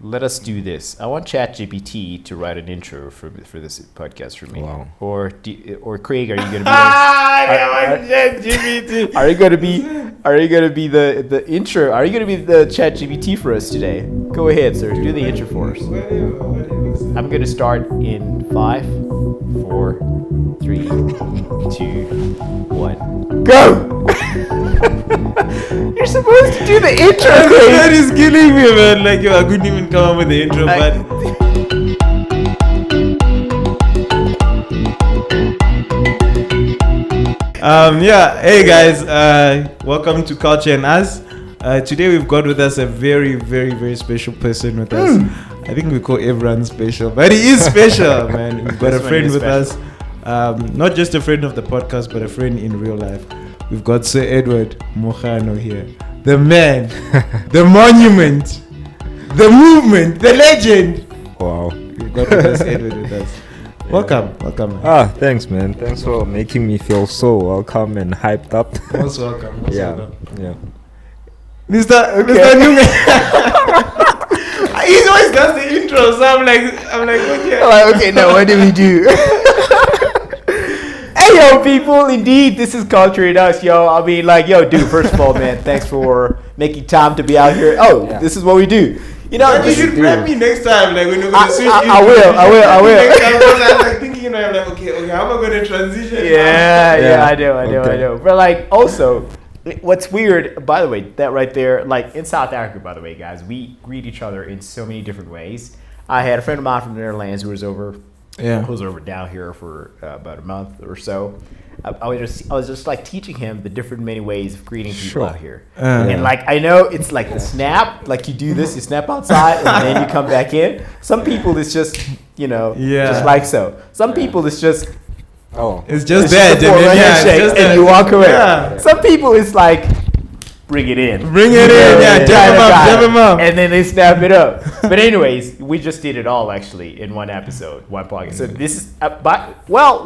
let us do this. I want ChatGPT to write an intro for this podcast for me. Wow. Or Craig, are you going to be? Are you going to be? Are you going to be the intro? Are you going to be the ChatGPT for us today? Go ahead, sir. Do the intro for us. I'm going to start in 5, 4, 3, 2, 1. Go! You're supposed to do the intro. That is killing me, man. Like, I couldn't even come up with the intro, but yeah. Hey guys, welcome to Culture and Us. Today we've got with us a very, very, very special person with us. I think we call everyone special, but he is special, man. We've got a friend with us. Not just a friend of the podcast, but a friend in real life. We've got Sir Edward Mogano here. The man, the monument, the movement, the legend. Wow. We've got with us Edward with us. Yeah. Welcome. Man. Thanks, man. Thanks for making me feel so welcome and hyped up. Most welcome. Yeah. Mr. Newman. He always does the intro, so I'm like, okay. Okay, now what do we do? Hey, yo, people, indeed, this is Culture and Us, yo. I mean, like, yo, dude, first of all, man, thanks for making time to be out here. Oh, yeah. This is what we do. You know, you should prep me next time, like, when you're going to switch. I will. Next time, I'm like thinking, you know, I'm like, okay, how am I going to transition? Yeah, I know. But, like, also, what's weird, by the way, that right there, like, in South Africa, by the way, guys, we greet each other in so many different ways. I had a friend of mine from the Netherlands who was over down here for about a month or so. I was just like teaching him the different many ways of greeting people out here. And like, I know it's like the snap, like you do this, you snap outside and then you come back in. Some people it's just, just like so. Some people it's just, it's just that, and you walk away. Yeah. Some people it's like, bring it in, dab him up, and then they snap it up. But anyways, we just did it all actually in one episode, one podcast. So this is,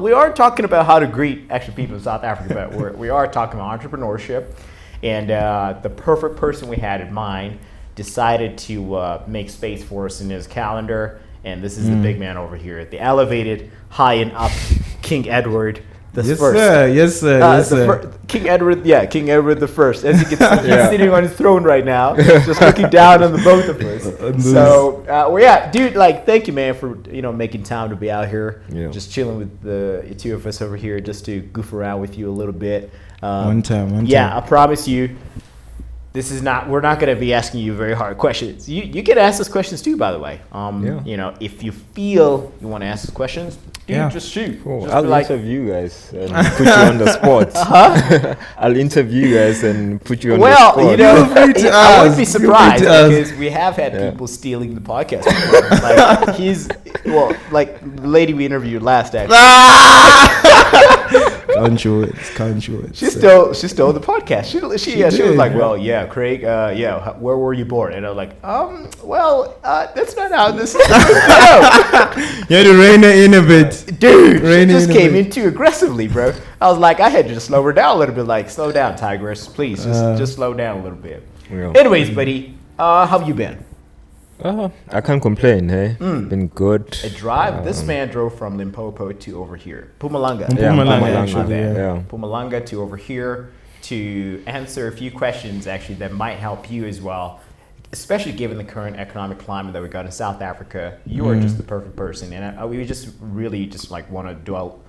we are talking about how to greet actually people in South Africa, but we are talking about entrepreneurship, and the perfect person we had in mind decided to make space for us in his calendar, and this is the big man over here, the elevated, high and up King Edward. Yes, sir. King Edward the First. As you can see, he's sitting on his throne right now, just looking down on the both of us. So, dude, like, thank you, man, for making time to be out here, just chilling with the two of us over here, just to goof around with you a little bit. One time. I promise you, we're not going to be asking you very hard questions. You can ask us questions too, by the way. If you feel you want to ask us questions, dude, just shoot. Cool. Just I'll interview you guys and put you on the spot. I'll interview you guys and put you on the spot. Well, I wouldn't be surprised because we have had people stealing the podcast. Like the lady we interviewed last actually. Can't show it. She stole the podcast. She was like, well, yeah, Craig, where were you born? And I was like, that's not how this is. You had to rein it in a bit. Dude, she just came in too aggressively, bro. I was like, I had to just slow her down a little bit. Like, slow down, Tigress, please. Just slow down a little bit. Anyways, buddy, how have you been? I can't complain, hey. Been good. A drive. This man drove from Limpopo to over here, Mpumalanga. Mpumalanga to over here to answer a few questions actually that might help you as well, especially given the current economic climate that we got in South Africa. You are just the perfect person, and we just really just like want to dwell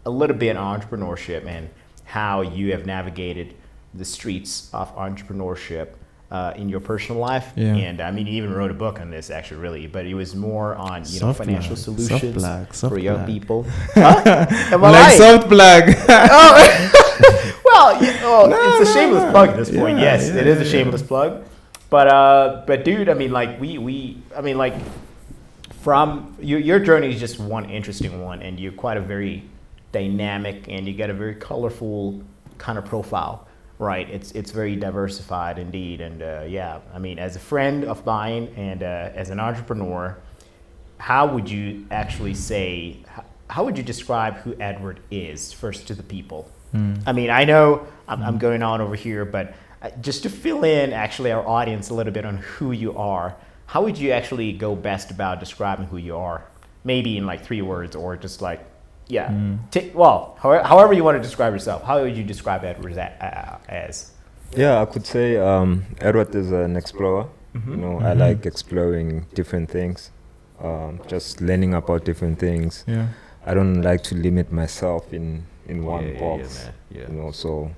a little bit on entrepreneurship and how you have navigated the streets of entrepreneurship. In your personal life, and I mean, you even wrote a book on this actually, really, but it was more on financial solutions for young people. Soft plug. It's a shameless plug at this point. Yes, it is a shameless plug. But dude, I mean, like from your journey is just one interesting one, and you're quite a very dynamic, and you got a very colorful kind of profile. Right, it's very diversified indeed, and I mean, as a friend of mine and as an entrepreneur, how would you actually say? How would you describe who Edward is first to the people? I mean, I know I'm going on over here, but just to fill in actually our audience a little bit on who you are, how would you actually go best about describing who you are? Maybe in like 3 words, or just like, however you want to describe yourself. How would you describe Edward as? Yeah, I could say Edward is an explorer. You know, I like exploring different things, just learning about different things. Yeah. I don't like to limit myself in one box. You know, so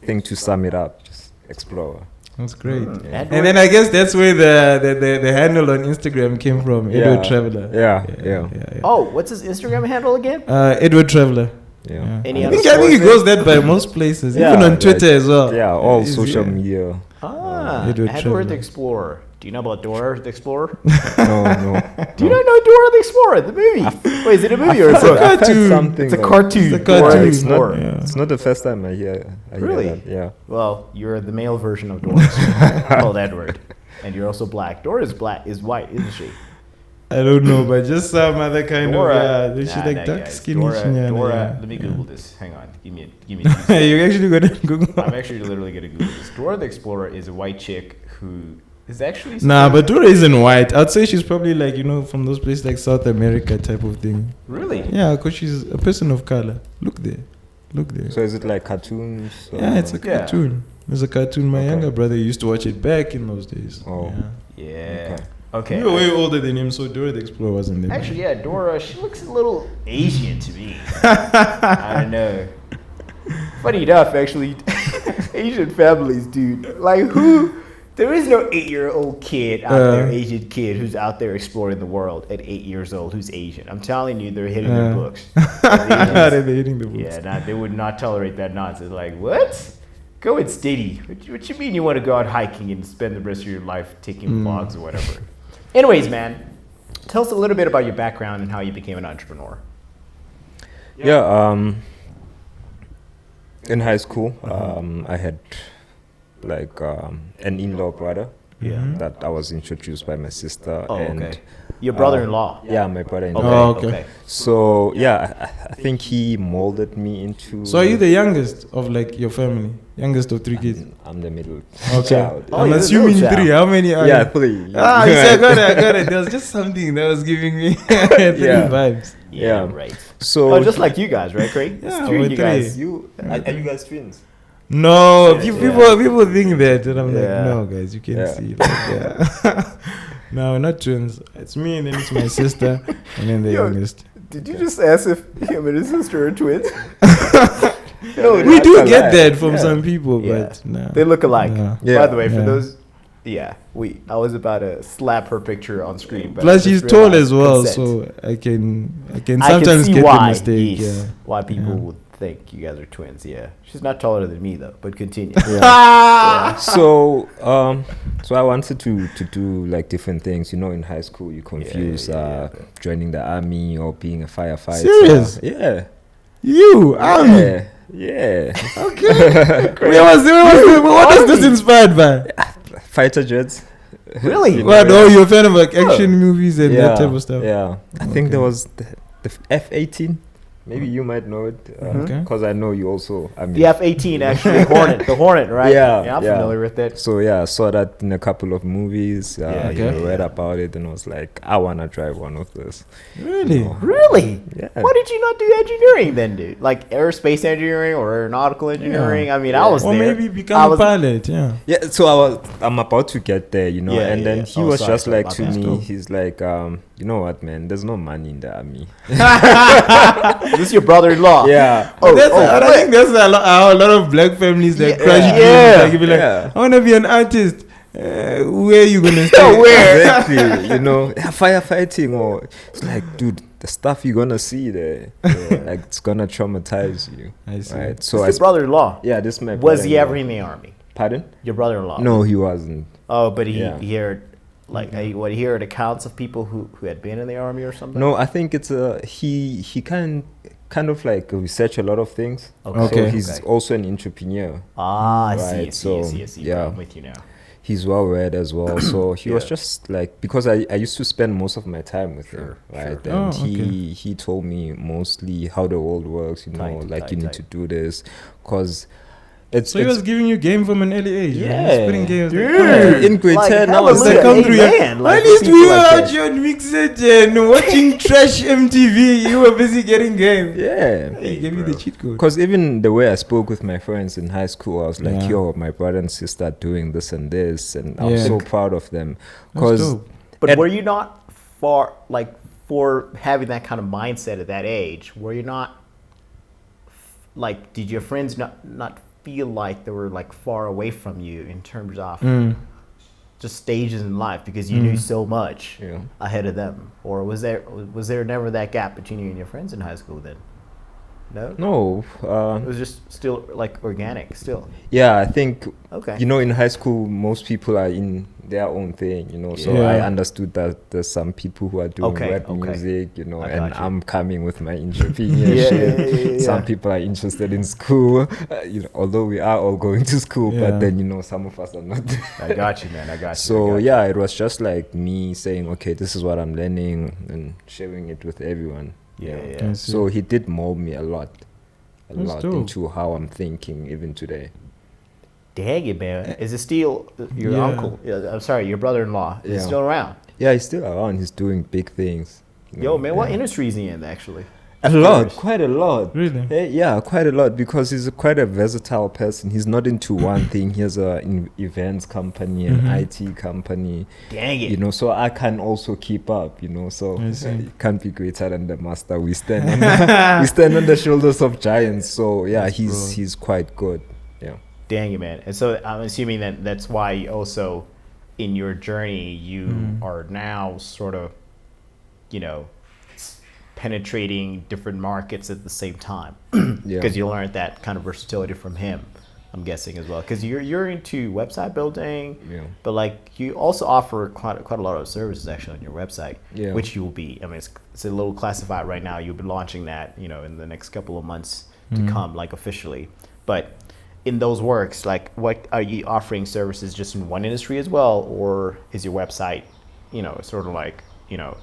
I think to sum it up, just explorer. That's great. Yeah. And then I guess that's where the handle on Instagram came from, Edward Traveler. Yeah. Oh, what's his Instagram handle again? Edward Traveler. Yeah. Any I other think he stories? goes that by most places, even on Twitter as well. Yeah, all Is social he- media. Edward Edward Traveler. the Explorer. Do you know about Dora the Explorer? No. Do you not know Dora the Explorer, the movie? Wait, is it a movie or is it I've heard cartoon? something. It's a like- cartoon. It's a Dora the cartoon. Explorer. Yeah. It's not the first time I hear Really? that. Yeah. Well, you're the male version of Dora the Explorer, called Edward, and you're also black. Dora is white, isn't she? I don't know, but just some other kind Dora. of she's like dark guys. skinny. Dora. Let me Google this. Hang on. Give me. You're actually gonna Google. I'm actually literally gonna Google this. Dora the Explorer is a white chick who is actually. Nah, but Dora isn't white. I'd say she's probably like, you know, from those places like South America type of thing. Really? Yeah, because she's a person of color. Look there. So is it like cartoons? Yeah, it's a cartoon. It's a cartoon. My Okay. younger brother used to watch it back in those days. Oh. Yeah. Okay. You were way older than him, so Dora the Explorer wasn't there. Actually, yeah, Dora, she looks a little Asian to me. I don't know. Funny enough, actually, Asian families, dude. Like, there is no 8-year-old kid out there, Asian kid, who's out there exploring the world at 8 years old who's Asian. I'm telling you, they're hitting the books. They're hitting the books. Yeah, they would not tolerate that nonsense. Like, what? Go and steady. What you mean you want to go out hiking and spend the rest of your life taking vlogs or whatever? Anyways, man, tell us a little bit about your background and how you became an entrepreneur. Yeah. In high school, I had like an in-law brother. That I was introduced by my sister. Oh, and okay. Your brother-in-law. Yeah, my brother-in-law. Oh, okay. So yeah, I think he molded me into. So are you the youngest of like your family? Youngest of 3 kids? I'm the middle Okay. child. Oh, I'm you're the assuming middle 3. child. How many are Yeah, you? 3. Ah, you said, I got it. There was just something that was giving me 3 vibes. Yeah, Yeah. right. So Oh, just like you guys, right, Craig? Yeah, It's 3 we're of you guys. 3. are you guys twins? No, Yeah. people think that, and I'm Yeah. like, no, guys, you can't Yeah. see. Like, no, we're not twins. It's me, and then it's my sister, and then the Yo, youngest. Did you just ask if him and his sister are twins? No, We do that's get alike. that from Yeah. some people, Yeah. but no. They look alike. No. Yeah. By the way, for Yeah. those, I was about to slap her picture on screen. But I Plus, just she's tall realized as well, consent. so I can I can sometimes see get why, the mistake. yes, Yeah. why people Yeah. would think you guys are twins. Yeah, she's not taller than me though. But continue. So I wanted to do like different things. You know, in high school you confuse joining the army or being a firefighter. Serious? Yeah. You, army. Yeah. Okay. What is this inspired by? Fighter jets. Really? What? Oh, you're a fan of like action movies and that type of stuff. Yeah. I think there was the F-18. Maybe you might know it Okay. because I know you also. I mean, The F-18 actually, Hornet, the Hornet, right? Yeah, I'm yeah. familiar with it. So yeah, I saw that in a couple of movies. okay. Read about it, and I was like, I wanna drive one of those. Really? You know. Really? Yeah. Why did you not do engineering then, dude? Like aerospace engineering or aeronautical engineering? I mean, I was Or there. maybe I become a was- pilot. Yeah. Yeah, so I'm about to get there, you know, Yeah, and yeah, then yeah. he Oh, was sorry, just sorry like about to that. me, Cool. he's like, you know what, man? There's no money in the army. Is this your brother-in-law? Yeah. I think that's how a lot of black families that Yeah, crash yeah. dreams. Like, you be like, Yeah. I want to be an artist. Where are you gonna stay? Where? Exactly. You know, firefighting, or it's like, dude, the stuff you're gonna see there, like it's gonna traumatize you. I see. Right. This So is your brother-in-law. yeah, this is my Was he brother-in-law. ever in the army? Pardon? Your brother-in-law? No, he wasn't. Oh, but he Yeah. heard, like, he heard accounts of people who had been in the army or something? No, I think it's he kind of like research a lot of things. Okay. So he's also an entrepreneur. Ah, I see, I Right, see, I so, see, I see. yeah. I'm with you now. He's well read as well. So he was Yeah. just like, because I used to spend most of my time with him, Sure, right? sure. And Oh, okay. he told me mostly how the world works, you know, Tight, like tight, you need tight. to do this. Because So he was giving you game from an early age. Yeah. He was putting games. Dude. in grade Like, 10, I hell was of a like, come through. man, like, At least people we were like out that. here on Mixed watching trash MTV. You were busy getting game. yeah. He gave you the cheat code. Because even the way I spoke with my friends in high school, I was like, Yeah. yo, my brother and sister are doing this and this. And I was Yeah. so proud of them. That's Because dope. But were you not for having that kind of mindset at that age? Were you not like? Did your friends not feel like they were like far away from you in terms of just stages in life because you knew so much Yeah. ahead of them? Or was there never that gap between you and your friends in high school then? No. no, It was just still like organic still. yeah, I think, Okay. you know, in high school, most people are in their own thing, you know. So Yeah. I understood that there's some people who are doing rap music, you know, I and got you. I'm coming with my entrepreneurship. Some people are interested in school, you know, although we are all going to school, Yeah. but then, you know, some of us are not. I got you, man. I got you. So I got you. yeah, it was just like me saying, okay, this is what I'm learning and sharing it with everyone. Yeah, you know. yeah. So he did mold me a lot That's dope. into how I'm thinking even today. Dang it, man. Is it still your Yeah. uncle? I'm sorry, your brother-in-law. Is he Yeah. still around? Yeah, he's still around. He's doing big things. you Yo, know. man, what industry is he in, actually? A lot, quite a lot. Really? Yeah, quite a lot because he's quite a versatile person. He's not into one thing. He has an events company, an IT company. Dang it. You know, so I can also keep up. You know, so I see. it can't be greater than the master. We stand on the shoulders of giants. So yeah, That's broad. he's quite good. Yeah. Dang it, man. And so I'm assuming that that's why you also, in your journey, you are now sort of, you know, penetrating different markets at the same time. Yeah. Because you learned that kind of versatility from him, I'm guessing as well. Because you're into website building, Yeah. but like you also offer quite a lot of services actually on your website, Yeah. which you will be. I mean, it's a little classified right now. You'll be launching that, you know, in the next couple of months to come, like officially. But in those works, like, what are you offering services just in one industry as well, or is your website, you know, sort of like, you know,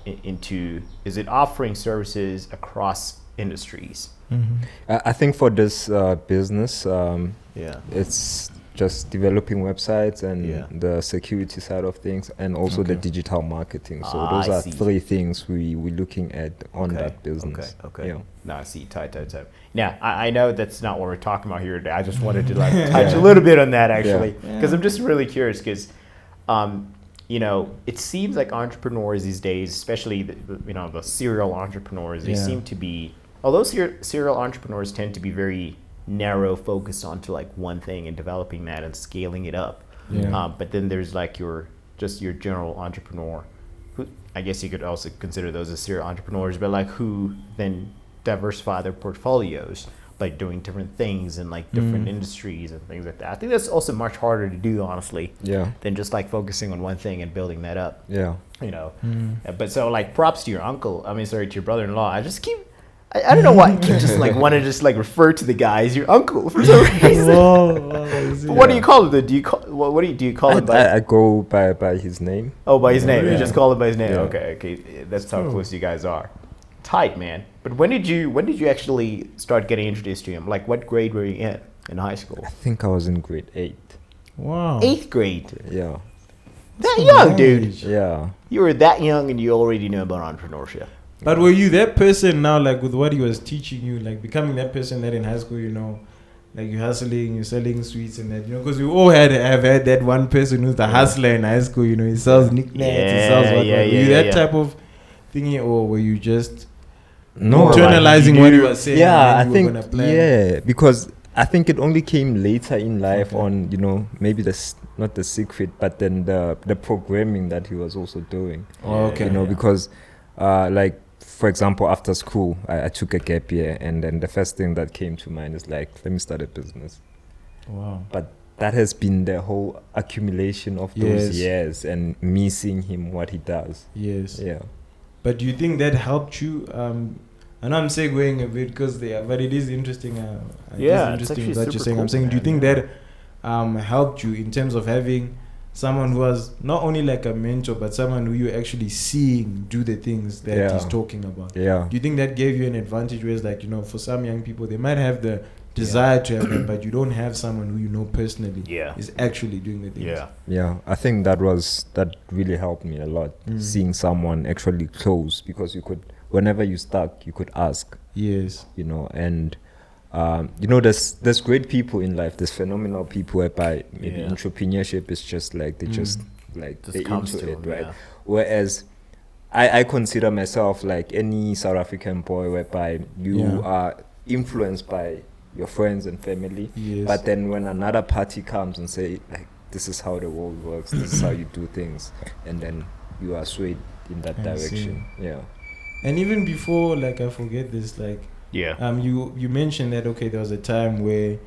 is it offering services across industries? I think for this business, Yeah. it's just developing websites and Yeah. the security side of things and also the digital marketing. So those I are see. three things we're looking at on Okay, that business. Okay. Yeah. No, I see. Tight. Now, I know that's not what we're talking about here today. I just wanted to like touch a little bit on that actually, because I'm just really curious because, you know, it seems like entrepreneurs these days, especially the serial entrepreneurs, they Yeah. seem to be, although serial entrepreneurs tend to be very narrow focused onto like one thing and developing that and scaling it up. Yeah. But then there's like your general entrepreneur, who I guess you could also consider those as serial entrepreneurs, but like who then diversify their portfolios by doing different things in like different industries and things like that. I think that's also much harder to do, honestly, Yeah. than just like focusing on one thing and building that up. Yeah. You know, but so like props to your uncle. I mean, sorry, to your brother-in-law. I just keep. I don't know why I keep just like want to just like refer to the guy as your uncle for some reason. But what do you call him? Do you call what do you call him by? I go by his name. Oh, by his name. Yeah. You just call him by his name. Yeah. Okay. That's how Cool. close you guys are. Tight, man. But when did you actually start getting introduced to him? Like, what grade were you in high school? I think I was in grade 8. Wow. 8th grade. Yeah. That young, dude. Yeah. You were that young and you already knew about entrepreneurship. But were you that person now, like with what he was teaching you, like becoming that person that in high school, you know, like you're hustling, you're selling sweets and that, you know, because we all have had that one person who's the hustler in high school, you know, he sells knickknacks, he sells what. Were you that type of thingy, or were you just No. internalizing what you were saying? Yeah, I and then you were think gonna plan? because I think it only came later in life Okay. on, you know, maybe not the secret, but then the programming that he was also doing. Oh, okay. You know, because like, for example, after school, I took a gap year, and then the first thing that came to mind is like, let me start a business. Wow. But that has been the whole accumulation of those Yes. years and me seeing him what he does. Yes. Yeah. But do you think that helped you? I know I'm segueing a bit because but it is interesting. Yeah, it's it's interesting actually what you're super saying. cool, I'm saying, do you man, think that helped you in terms of having someone who was not only like a mentor, but someone who you're actually seeing do the things that Yeah. he's talking about? Yeah. Do you think that gave you an advantage? Where it's like, you know, for some young people, they might have the desire to have that, but you don't have someone who you know personally Yeah. is actually doing the things. Yeah. Yeah, I think that really helped me a lot, seeing someone actually close, because you could, whenever you stuck, you could ask, Yes. you know, and you know, there's great people in life, there's phenomenal people whereby maybe Yeah. entrepreneurship is just like they just like Just they comes into to it, them, right? yeah. Whereas I consider myself like any South African boy whereby you are influenced by your friends and family, Yes. but then when another party comes and say like, this is how the world works, this is how you do things, and then you are swayed in that I see. direction. Yeah. And even before, like, I forget this, like, Yeah. you mentioned that, okay, there was a time where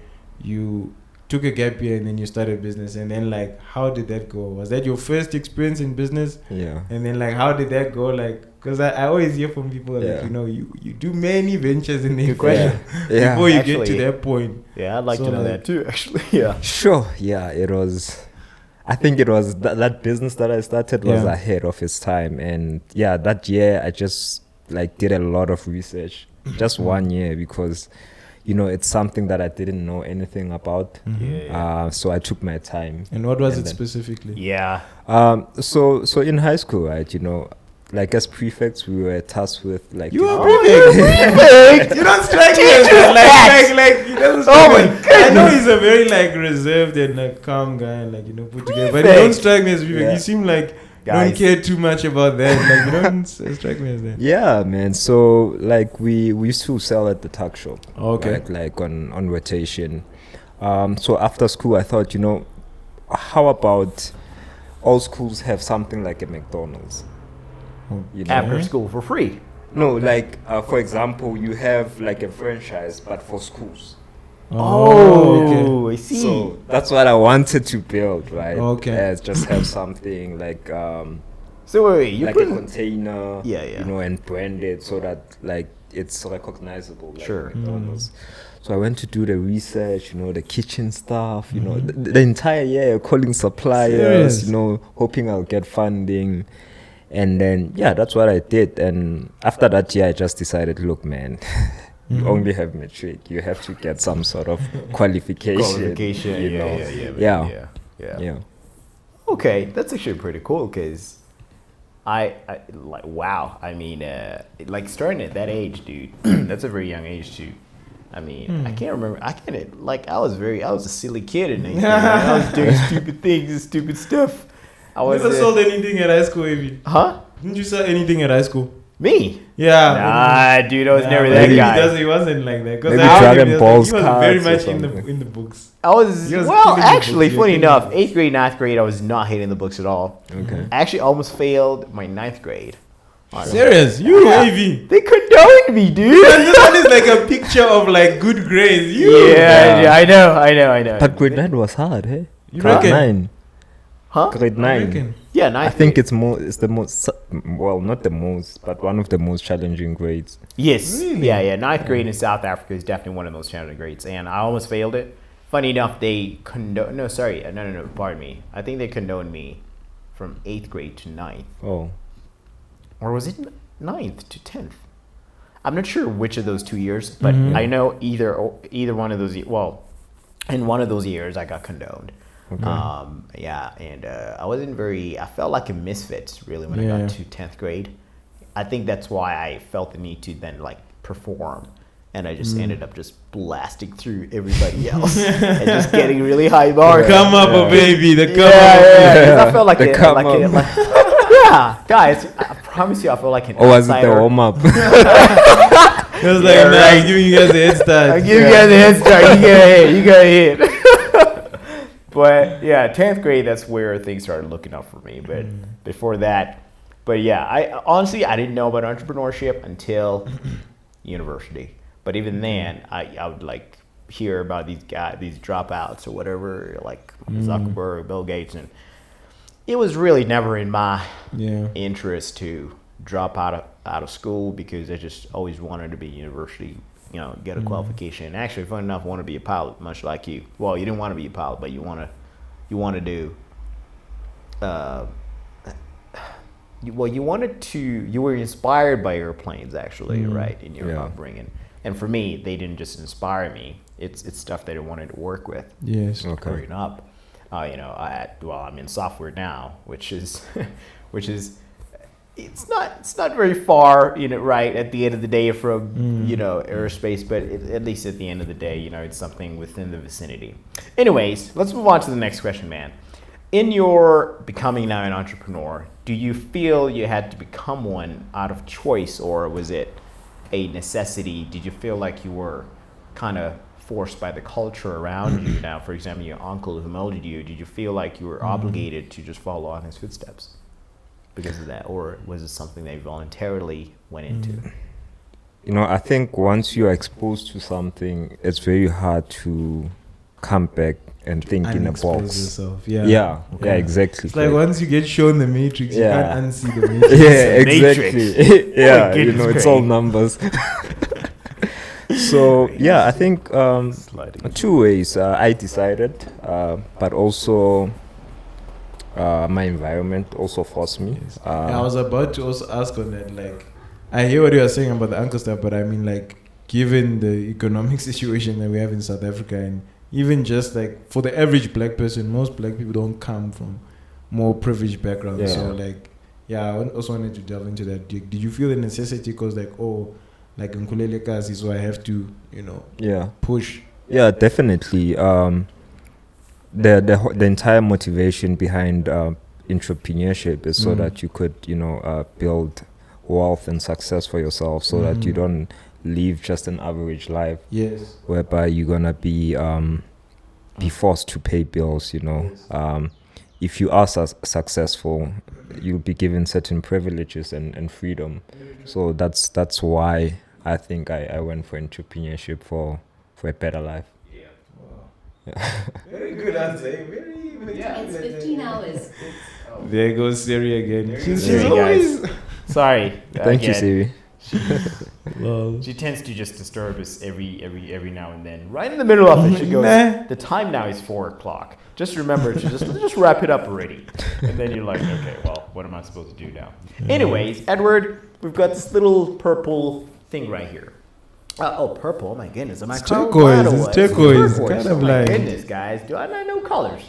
you took a gap year and then you started business, and then, like, how did that go? Was that your first experience in business? Yeah. And then, like, how did that go? Like, because I always hear from people, like, Yeah. you know, you do many ventures in the Good question. Yeah. before you get to Actually, that point. Yeah, I'd like So, to know like- that too, actually. Yeah. Sure. Yeah, it was. I think it was that business that I started was Yeah. ahead of its time, and yeah, that year I just like did a lot of research, just 1 year, because you know it's something that I didn't know anything about. Yeah. So I took my time. And what was And it then- specifically? Yeah. So in high school, right, you know, like as prefects, we were tasked with like You are different- perfect. You don't strike me as that. Like you don't strike Oh my me. I know he's a very like reserved and like calm guy and like, you know, put together. But you Prefect. don't strike me as prefect. Yeah. You seem like you Guys. don't care too much about that. Like you don't strike me as that. Yeah, man. So like we used to sell at the tuck shop. Okay. Right? Like on rotation. So after school, I thought, you know, how about all schools have something like a McDonald's? You know? After school for free. No, like for example, you have like a franchise, but for schools. Oh, I see. So that's what I wanted to build, right? Okay. As just have something like So wait, you like a put container, Yeah, yeah. you know, and branded so that like it's recognizable. Like Sure. McDonald's. So I went to do the research, you know, the kitchen stuff, you know, the entire year calling suppliers, Serious? you know, hoping I'll get funding. And then, yeah, that's what I did. And after that year, I just decided, look, man, you only have matric. You have to get some sort of qualification. qualification. you Yeah, know. yeah. Yeah. Okay, that's actually pretty cool because I like wow. I mean, like starting at that age, dude. That's a very young age too. I mean, I can't remember. I was a silly kid in 18. I was doing stupid things and stupid stuff. I You was never sold anything at high school, Evie. huh? Didn't you sell anything at high school? Me? Yeah. Nah, dude, I was never but that he guy. He wasn't like that. 'Cause Maybe I Dragon he was Balls very cards or much in something. the books. I was He was well, killing the actually, books. funny He was enough, killing 8th grade, 9th grade, I was not hating the books at all. Okay. I actually almost failed my 9th grade. Honestly. Serious? You, Yeah. Evie. They condoned me, dude. And this one is like a picture of like good grades. You. Yeah, I know. But grade 9 was hard, hey? You Grade reckon? 9. Huh? Grade I 9. reckon. Yeah, I 9th think grade. it's the most, well, not the most, but one of the most challenging grades. Yes. Really? Yeah. 9th grade in South Africa is definitely one of the most challenging grades, and I almost failed it. Funny enough, they condoned. No, sorry, no. Pardon me. I think they condoned me from 8th grade to 9th, Oh. or was it 9th to 10th? I'm not sure which of those 2 years, but I know either one of those. Well, in one of those years, I got condoned. Yeah, and I felt like a misfit really when I got to 10th grade. I think that's why I felt the need to then like perform, and I just ended up just blasting through everybody else and just getting really high bars. Come up, oh baby. The come up. Yeah. 'Cause I felt like The come up. yeah, guys. I promise you, I feel like an Or was it the outsider. warm up? It was like, Yeah, nah, right. I'm giving you guys a head start. I give you guys a head start. You got hit. But yeah, 10th grade, that's where things started looking up for me. But before that, but yeah, I honestly didn't know about entrepreneurship until university. But even then, I would like hear about these dropouts or whatever, like Zuckerberg, Bill Gates, and it was really never in my Yeah. interest to drop out of school because I just always wanted to be university, you know, get a qualification. Actually, fun enough, I want to be a pilot, much like you. Well, you didn't want to be a pilot, but you want to do. You were inspired by airplanes, actually, right, in your upbringing. And for me, they didn't just inspire me. It's stuff that I wanted to work with. Yes. Okay. Growing up, I'm in software now, which is it's not very far, right at the end of the day from aerospace, but at least at the end of the day, it's something within the vicinity. Anyways, let's move on to the next question, man. In your becoming now an entrepreneur, do you feel you had to become one out of choice, or was it a necessity? Did you feel like you were kind of forced by the culture around you? Now, for example, your uncle who molded you, did you feel like you were obligated to just follow on his footsteps because of that, or was it something that you voluntarily went into? I think once you're exposed to something, it's very hard to come back and think in a Unexpose box. yourself. Yeah, exactly. It's like once you get shown the matrix, Yeah. you can't unsee the matrix. Yeah, exactly. Yeah, goodness it's all gracious. numbers. So yeah, I think two ways. I decided, but also my environment also forced me. I was about to also ask on that. Like, I hear what you are saying about the uncle stuff, but I mean, like, given the economic situation that we have in South Africa, and even just like for the average black person, most black people don't come from more privileged backgrounds. Yeah. So like, I also wanted to delve into that. Did you feel the necessity because like, like in Nkulele Kasi, so I have to, push? Yeah, definitely. The entire motivation behind entrepreneurship is so that you could, build wealth and success for yourself, so that you don't live just an average life. Yes. Whereby you're gonna be forced to pay bills. Yes. If you are successful, you'll be given certain privileges and freedom. So that's why I think I went for entrepreneurship for a better life. Very good answer. Very It's 15 hours. There goes Siri again. She's Siri, always. Sorry. Thank you, Siri. She tends to just disturb us every now and then. Right in the middle of it, she goes, Nah. the time now is 4:00. Just remember to just wrap it up already. And then you're like, okay, well, what am I supposed to do now? Anyways, Edward, we've got this little purple thing right here. Purple. Oh my goodness. Am I It's turquoise. It's turquoise. Kind of oh my like- goodness, guys. Do I not know colors?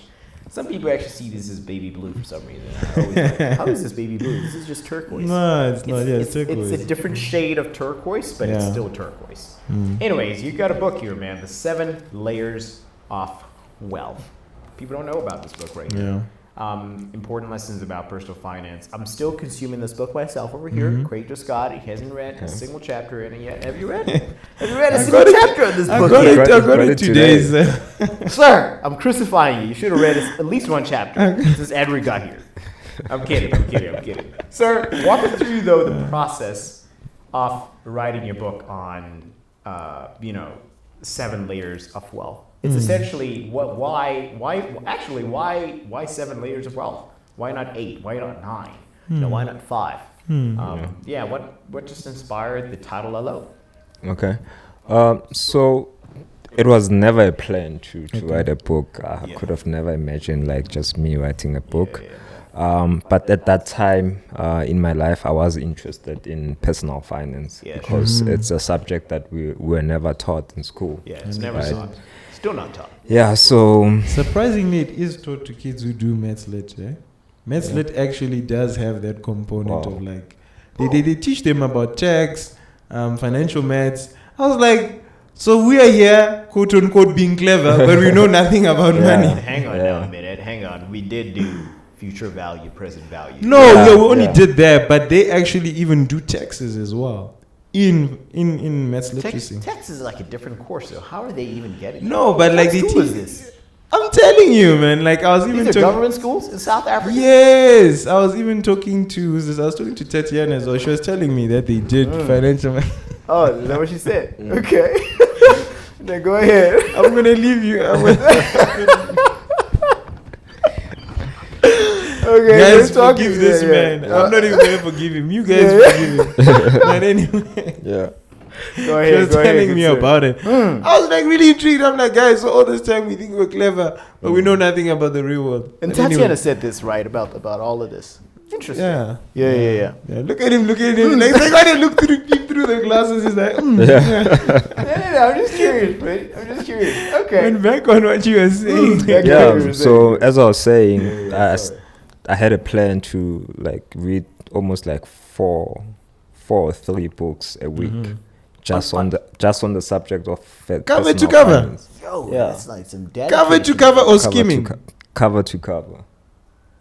Some people actually see this as baby blue for some reason. I always like, how is this baby blue? This is just turquoise. No, it's not. Yeah, it's turquoise. It's a different shade of turquoise, but it's Yeah. still turquoise. Anyways, you got a book here, man. The 7 Layers of Wealth. People don't know about this book right here. Important lessons about personal finance. I'm still consuming this book myself over here. Craig just got it. He hasn't read a single chapter in it yet. Have you read it? Have you read a single chapter of this book yet? I got it today. Sir, I'm crucifying you. You should have read at least one chapter since Edward got here. I'm kidding. Sir, walk us through, though, the process of writing your book on, 7 layers of wealth. It's essentially why 7 layers of wealth? Why not 8? Why not 9? Why not 5? What just inspired the title alone? Okay. So it was never a plan to write a book. I could have never imagined like just me writing a book. But at that time in my life, I was interested in personal finance because it's a subject that we were never taught in school. Yeah, it's never taught. Still not taught. Yeah, so Surprisingly, it is taught to kids who do maths lit. Maths lit actually does have that component of like they teach them about tax, financial maths. I was like, so we are here, quote unquote, being clever, but we know nothing about money. Hang on now a minute. Hang on. We did do future value, present value. No, we only did that, but they actually even do taxes as well in maths literacy. Tax is like a different course, so how are they even getting? No, but like they school teach. is this? I'm telling you, man. Like I was even These are talking. government schools in South Africa. Yes, I was even talking to I was talking to Tatiana as well. She was telling me that they did financial. Oh, is that what she said? Okay. Then go ahead. I'm gonna leave you. Okay, Guys, we're talking forgive this man. I'm not even gonna forgive him. You guys forgive him. But anyway, yeah. Go she ahead. was telling me about it. I was like really intrigued. I'm like, guys, so all this time we think we're clever, but we know nothing about the real world. And But Tatiana anyway. said this right about all of this. Interesting. Yeah. Yeah. Look at him. Like when he look through the glasses, he's like, No, I'm just curious, man. I'm just curious. Okay. Went back on what you were saying. Yeah. So as I was saying, I had a plan to like read almost like four or three books a week, just on the subject of Cover to personal cover. finance. Yo, Yeah. that's like some Cover to cover or skimming. Cover to cover.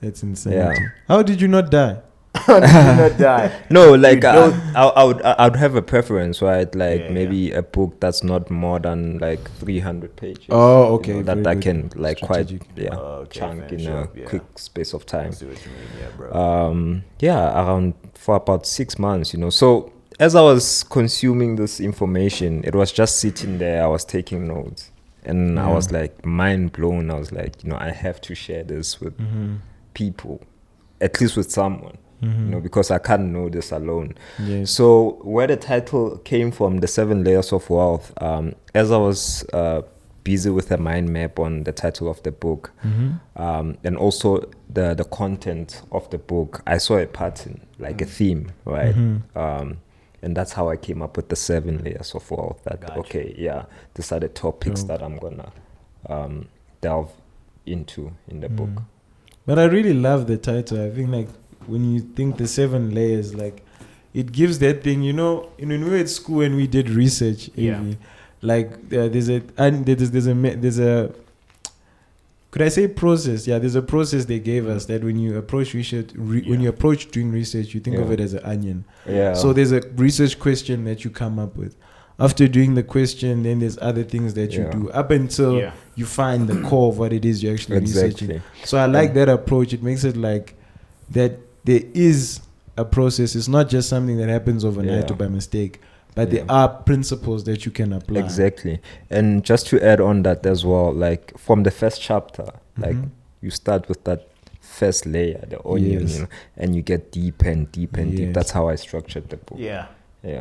That's insane. Yeah. How did you not die? How did you not die? No, like don't- I'd have a preference, right? Like Yeah, maybe a book that's not more than like 300 pages. Oh, okay. You know, that very I good. can like Strategic. Okay, chunk in finish a up, yeah. quick space of time. I see what you mean, yeah, bro. Around for about 6 months, you know. So as I was consuming this information, it was just sitting there. I was taking notes, and I was like mind blown. I was like, you know, I have to share this with people, at least with someone, you know, because I can't know this alone. Yes. So where the title came from, The 7 Layers of Wealth, as I was busy with a mind map on the title of the book, and also the content of the book, I saw a pattern, like a theme, right? And that's how I came up with the 7 layers of wealth. That Gotcha. okay, yeah, these are the topics that I'm gonna delve into in the book. But I really love the title. I think like when you think the 7 layers, like it gives that thing, you know, when we were at school and we did research, Yeah. like there's a could I say process? Yeah, there's a process they gave us that when you approach research, when you approach doing research, you think of it as an onion. Yeah. So there's a research question that you come up with. After doing the question, then there's other things that you do up until you find the core of what it is you're actually researching. So I like that approach. It makes it like that there is a process. It's not just something that happens overnight or by mistake, but there are principles that you can apply. Exactly. And just to add on that as well, like from the first chapter, like you start with that first layer, the onion, you know, and you get deeper and deeper and deep. That's how I structured the book. Yeah.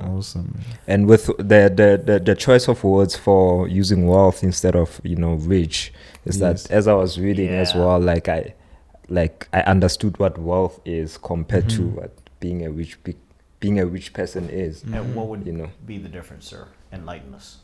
Awesome. And with the choice of words for using wealth instead of, you know, rich, is that as I was reading as well, like I understood what wealth is compared to what being a rich person is. And what would you know be the difference, sir? Enlighten us.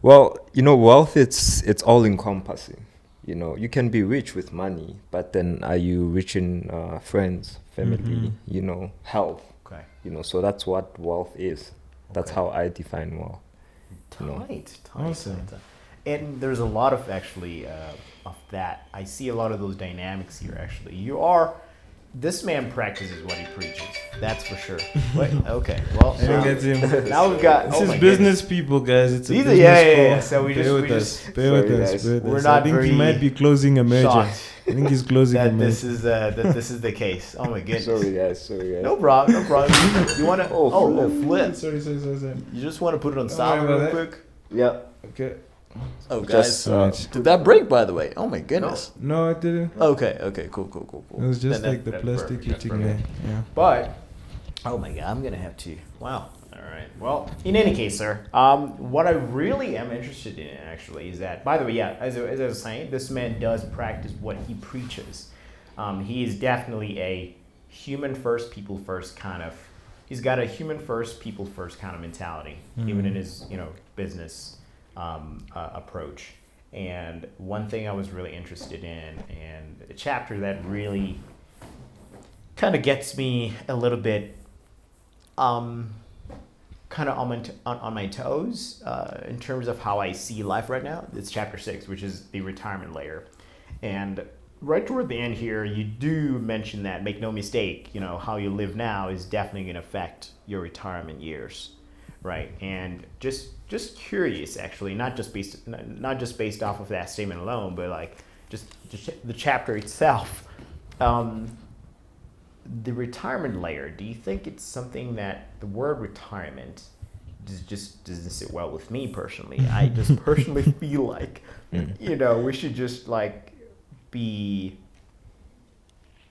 Well, you know, wealth, it's all encompassing. You know, you can be rich with money, but then are you rich in friends, family, you know, health? Okay. You know, so that's what wealth is. That's how I define wealth. Tight. Awesome. And there's a lot of actually of that. I see a lot of those dynamics here. Actually, this man practices what he preaches. That's for sure. Wait, okay. Well, I think that's him. now we've got. This is business people, guys. It's a These are- business yeah. call. So we Bear just- with we us. just- Bear with sorry, us. guys. Bear with We're us. not I think he very might be closing a merger. shocked I think he's closing a that merger. this is the case. Oh my goodness. Sorry, guys. No problem. You want to? Flip. Sorry. You just want to put it on worry silent about real that. quick. Yeah. Okay. Oh, Just, guys, did that break? By the way. Oh my goodness. No, I didn't. Okay. Cool. It was just Then like the that's plastic perfect, that's hitting there. Yeah. But, oh my god, I'm gonna have to. Wow. All right. Well, in any case, sir, what I really am interested in actually is that, by the way, as I was saying, this man does practice what he preaches. He is definitely a human first, people first kind of. He's got a human first, people first kind of mentality, even in his business approach. And one thing I was really interested in, and a chapter that really kind of gets me a little bit kind of on my toes in terms of how I see life right now. It's chapter 6, which is the retirement layer. And right toward the end here, you do mention that, make no mistake, how you live now is definitely going to affect your retirement years, right? And just curious, actually, not just based off of that statement alone, but like just the chapter itself. The retirement layer, do you think it's something that the word retirement just doesn't sit well with me personally? I just personally feel like, we should just like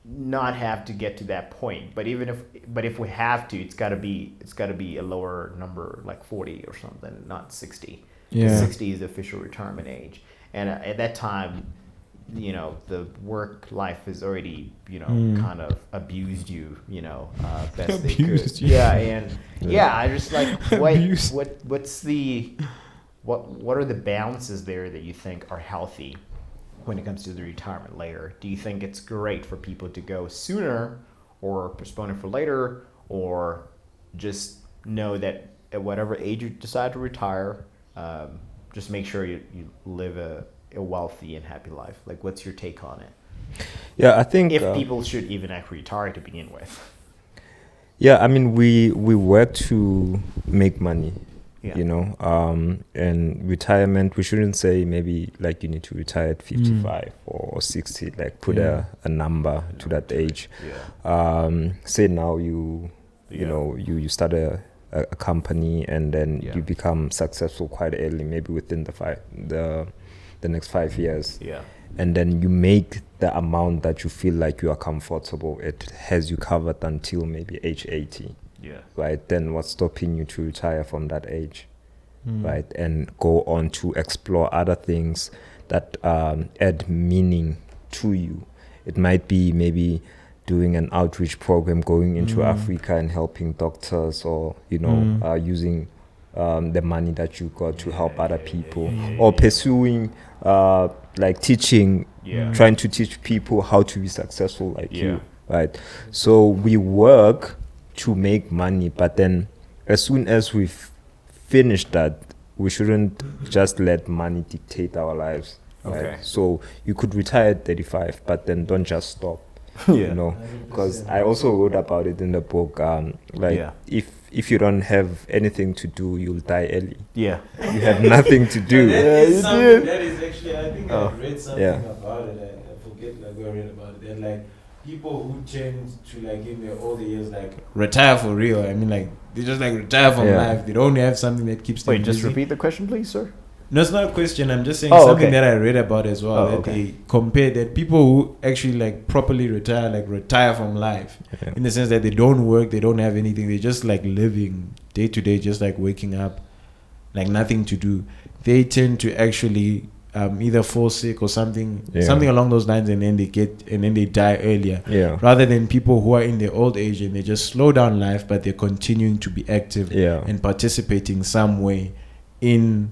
not have to get to that point. But if we have to, it's gotta be a lower number, like 40 or something, not 60. Yeah. 60 is the official retirement age. And at that time, the work life has already, kind of abused you, best they could. Abused you. Yeah, and I just like Abused. what's the what are the balances there that you think are healthy when it comes to the retirement layer? Do you think it's great for people to go sooner or postpone it for later, or just know that at whatever age you decide to retire, just make sure you live a wealthy and happy life? Like, what's your take on it? Yeah, I think If people should even actually retire to begin with. yeah, I mean, we work to make money, Yeah. And retirement, we shouldn't say maybe like you need to retire at 55 or 60, like put a number to that age. Yeah. Say now you start a company, and then you become successful quite early, maybe within the next 5 years. Yeah. And then you make the amount that you feel like you are comfortable. It has you covered until maybe age 80. Yeah. Right? Then what's stopping you to retire from that age? Right? And go on to explore other things that add meaning to you. It might be maybe doing an outreach program, going into Africa and helping doctors, or using the money that you got to help other people, or pursuing like teaching, trying to teach people how to be successful like you, right? So we work to make money, but then as soon as we've finished that, we shouldn't just let money dictate our lives. Okay. Right? So you could retire at 35, but then don't just stop. Because I also wrote about it in the book. If you don't have anything to do, you'll die early. Yeah. You have nothing to do. That is something that is actually, I think I read something about it. I forget where I read about it. They're like people who tend to, like, in their older years, like retire for real. I mean, like, they just like retire from life. They don't have something that keeps them busy. Just repeat the question, please, sir. No, it's not a question. I'm just saying something that I read about as well. They compare that people who actually like properly retire, like retire from life, in the sense that they don't work, they don't have anything, they just like living day to day, just like waking up, like nothing to do. They tend to actually either fall sick or something along those lines, and then they die earlier. Rather than people who are in their old age and they just slow down life, but they're continuing to be active and participating some way in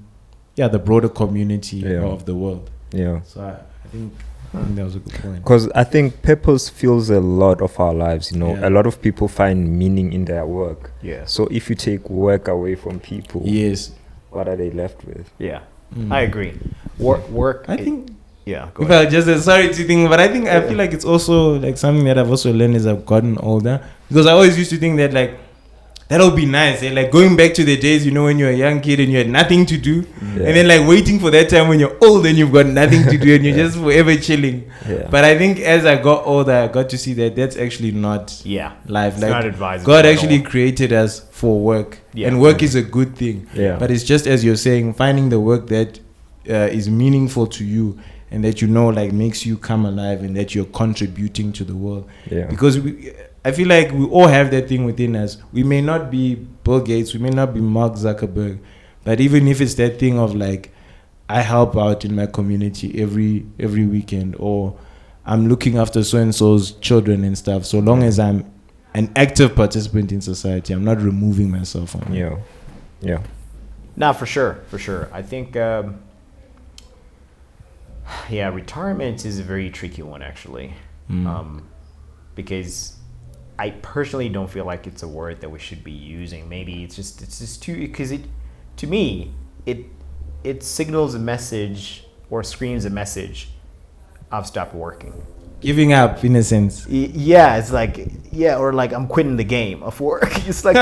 the broader community of the world. So I think that was a good point. Because I think purpose fills a lot of our lives. A lot of people find meaning in their work. So if you take work away from people, what are they left with? I agree. Work. I think. Go If ahead. I just sorry to think, but I think I feel like it's also like something that I've also learned as I've gotten older, because I always used to think that like that would be nice, like going back to the days, when you're a young kid and you had nothing to do, and then like waiting for that time when you're old and you've got nothing to do and you're just forever chilling. But I think as I got older, I got to see that that's actually not life. It's like not advisable. God actually created us for work, and work is a good thing. But it's just as you're saying, finding the work that is meaningful to you and that like makes you come alive and that you're contributing to the world. Because I feel like we all have that thing within us. We may not be Bill Gates, we may not be Mark Zuckerberg, but even if it's that thing of like, I help out in my community every weekend, or I'm looking after so-and-so's children and stuff, so long as I'm an active participant in society, I'm not removing myself from it. No, for sure. I think, retirement is a very tricky one, actually, because I personally don't feel like it's a word that we should be using. Maybe it's just too, because to me it signals a message or screams a message. I've stopped working. Giving up, in a sense. It's like or like I'm quitting the game of work. It's like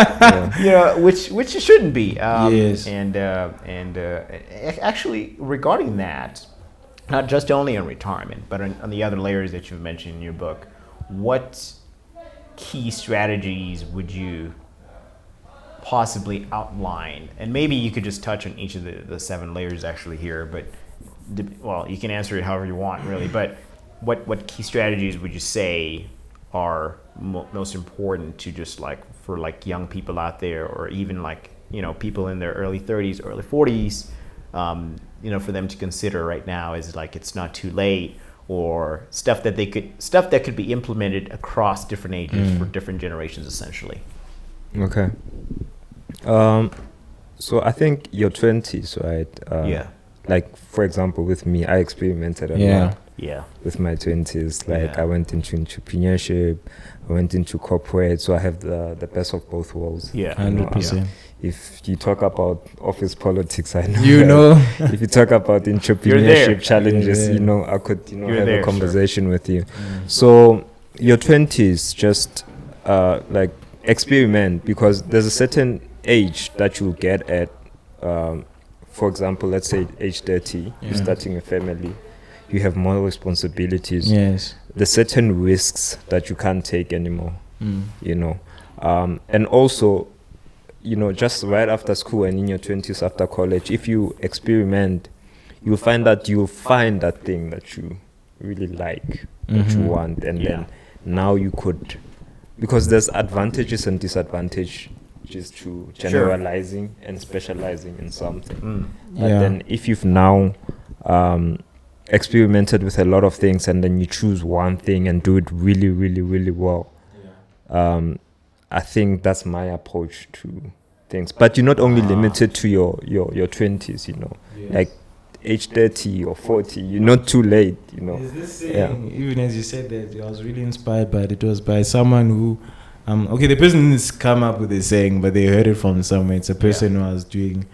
which it shouldn't be. And actually regarding that, not just only on retirement, but on the other layers that you've mentioned in your book, what key strategies would you possibly outline? And maybe you could just touch on each of the 7 layers actually here, but you can answer it however you want, really. But what key strategies would you say are most important to just like for like young people out there, or even like people in their early 30s, early 40s, for them to consider right now? Is like it's not too late, or stuff that could be implemented across different ages for different generations, essentially. Okay. So I think your 20s, right? Yeah. Like, for example, with me, I experimented a lot Yeah. with my 20s. Like, Yeah. I went into entrepreneurship, I went into corporate, so I have the best of both worlds. Yeah. 100%. If you talk about office politics, I know. You know. If you talk about there. entrepreneurship challenges, You're there. you know, I could, You're have there, a conversation with you. So your 20s, just like experiment, because there's a certain age that you'll get at. For example, let's say age 30, you're starting a family, you have more responsibilities. Yes. There's certain risks that you can't take anymore, you know. And also, you know, just right after school and in your 20s after college, if you experiment, you'll find that thing that you really like, that you want. And then now you could, because there's advantages and disadvantages to generalizing and specializing in something. But then if you've now experimented with a lot of things and then you choose one thing and do it really, really, really well, I think that's my approach to things. But you're not only limited to your 20s, you know, like age 30 or 40, you're not too late, you know. Is this saying, even as you said that, I was really inspired by it. It was by someone who, okay, the person didn't come up with the saying, but they heard it from somewhere. It's a person who I was doing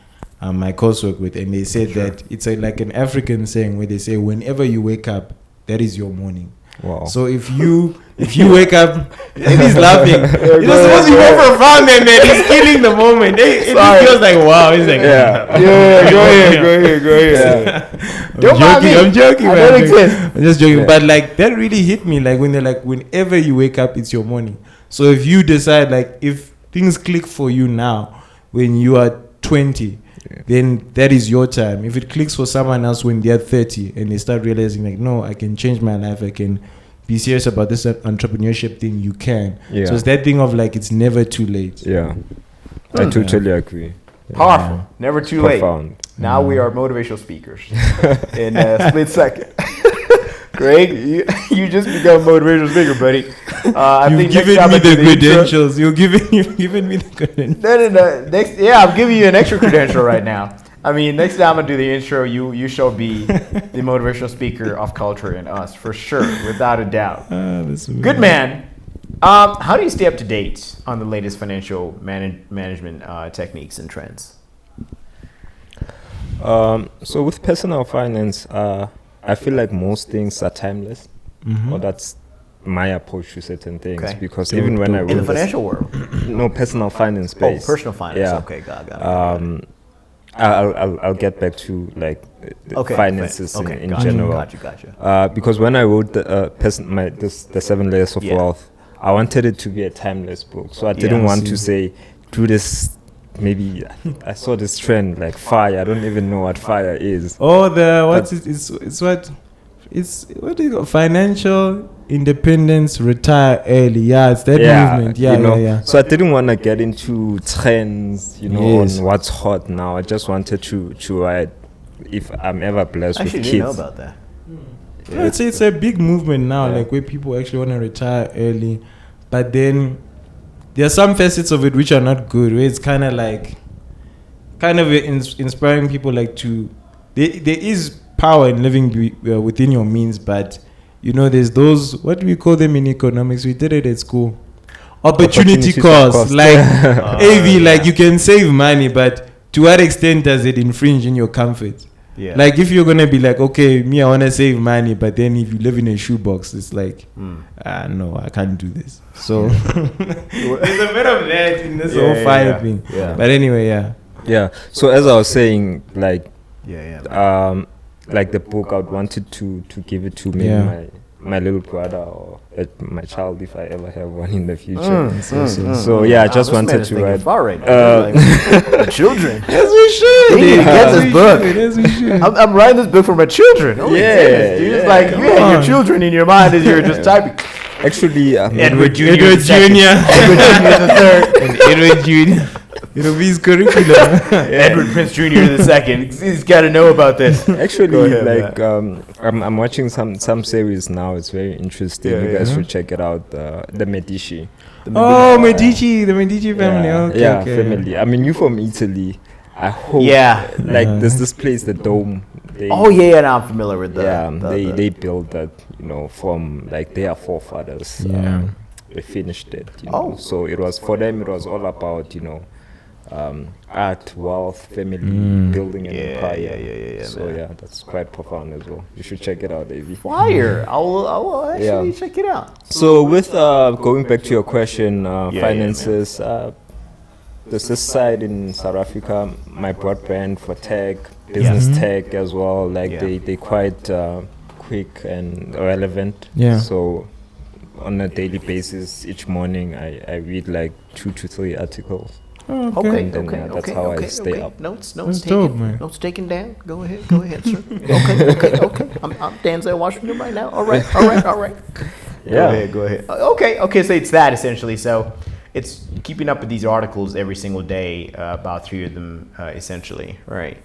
my coursework with, and they said that it's like an African saying where they say, whenever you wake up, that is your morning. Wow. So if you wake up, and he's laughing. You're not supposed to go for a fun, man. He's killing the moment. It feels like wow. He's like, Go ahead. Don't mind me. I'm joking, I man. don't exist. I'm just joking. But like that really hit me. Like when they're like, whenever you wake up, it's your morning. So if you decide, like, if things click for you now, when you are 20, then that is your time. If it clicks for someone else when they're 30 and they start realizing, like, no, I can change my life, I can be serious about this entrepreneurship thing, you can. Yeah. So it's that thing of like, it's never too late. Yeah. I totally agree. Powerful. Never too Profound. late. Now we are motivational speakers in a split second. Greg, you just become a motivational speaker, buddy. You've given me the credentials. You've given me the credentials. No. I'm giving you an extra credential right now. I mean, next time I do the intro, you shall be the motivational speaker of culture and us, for sure, without a doubt. Good man. How do you stay up to date on the latest financial management techniques and trends? So with personal finance, I feel like most things are timeless, or that's my approach to certain things. Okay. Because even when I In the financial world? no, personal finance space. Oh, personal finance. Yeah. Okay, got it. I'll get back to like finances in general. Gotcha. Because when I wrote the 7 Layers of Wealth, I wanted it to be a timeless book. So I didn't want to say do this. Maybe I saw this trend like FIRE. I don't even know what FIRE is. Oh, it's what do you call financial independence, retire early. Yeah, it's that movement. Yeah. So I didn't want to get into trends, on what's hot now. I just wanted to write if I'm ever blessed with kids. I didn't know about that. Yeah, it's a big movement now, like where people actually want to retire early, but then there are some facets of it which are not good. Where it's kind of inspiring people like to. There is power in living within your means, but there's those, what do we call them in economics? We did it at school. Opportunity cost. Like AV, like you can save money, but to what extent does it infringe in your comfort? Yeah. Like if you're gonna be like, okay, I wanna save money, but then if you live in a shoebox, it's like, no, I can't do this. So there's a bit of that in this whole fire thing. Yeah. But anyway, yeah. So as I was saying, like, like the book, I wanted to give it to maybe my little brother or my child if I ever have one in the future. So I just wanted to write. My children. Yes, we should. They need to get this book. Yes, we should. I'm writing this book for my children. Oh goodness, dude. It's like you had your children in your mind as you were just typing. Actually, Edward Jr. Edward Jr. Edward Jr. the third. And Edward Jr. It'll be his curriculum. Edward Prince Jr. II. He's got to know about this. Actually, Go ahead, like I'm watching some series now. It's very interesting. You guys should check it out. The Medici. The Medici family. Okay. Family. I mean, you from Italy. I hope. Yeah. Like there's this place, the Dome. No, I'm familiar with that. They built that, from like their forefathers. Yeah. They finished it. So it was for them. It was all about art, wealth, family, building an empire. Yeah. So that's quite profound as well. You should check it out, Davey. Fire! I will actually check it out. So with going back to your question, finances. There's this side in South Africa, my broadband for tech, business tech as well. Like they quite quick and relevant. Yeah. So on a daily basis, each morning I read like 2 to 3 articles. Okay. That's how I stay up. Notes That's taken. dope, man. Notes taken down. Go ahead, sir. Okay. I'm Denzel Washington right now. All right. Yeah. Go ahead. Okay. So it's that essentially. So it's keeping up with these articles every single day, about 3 of them essentially, right?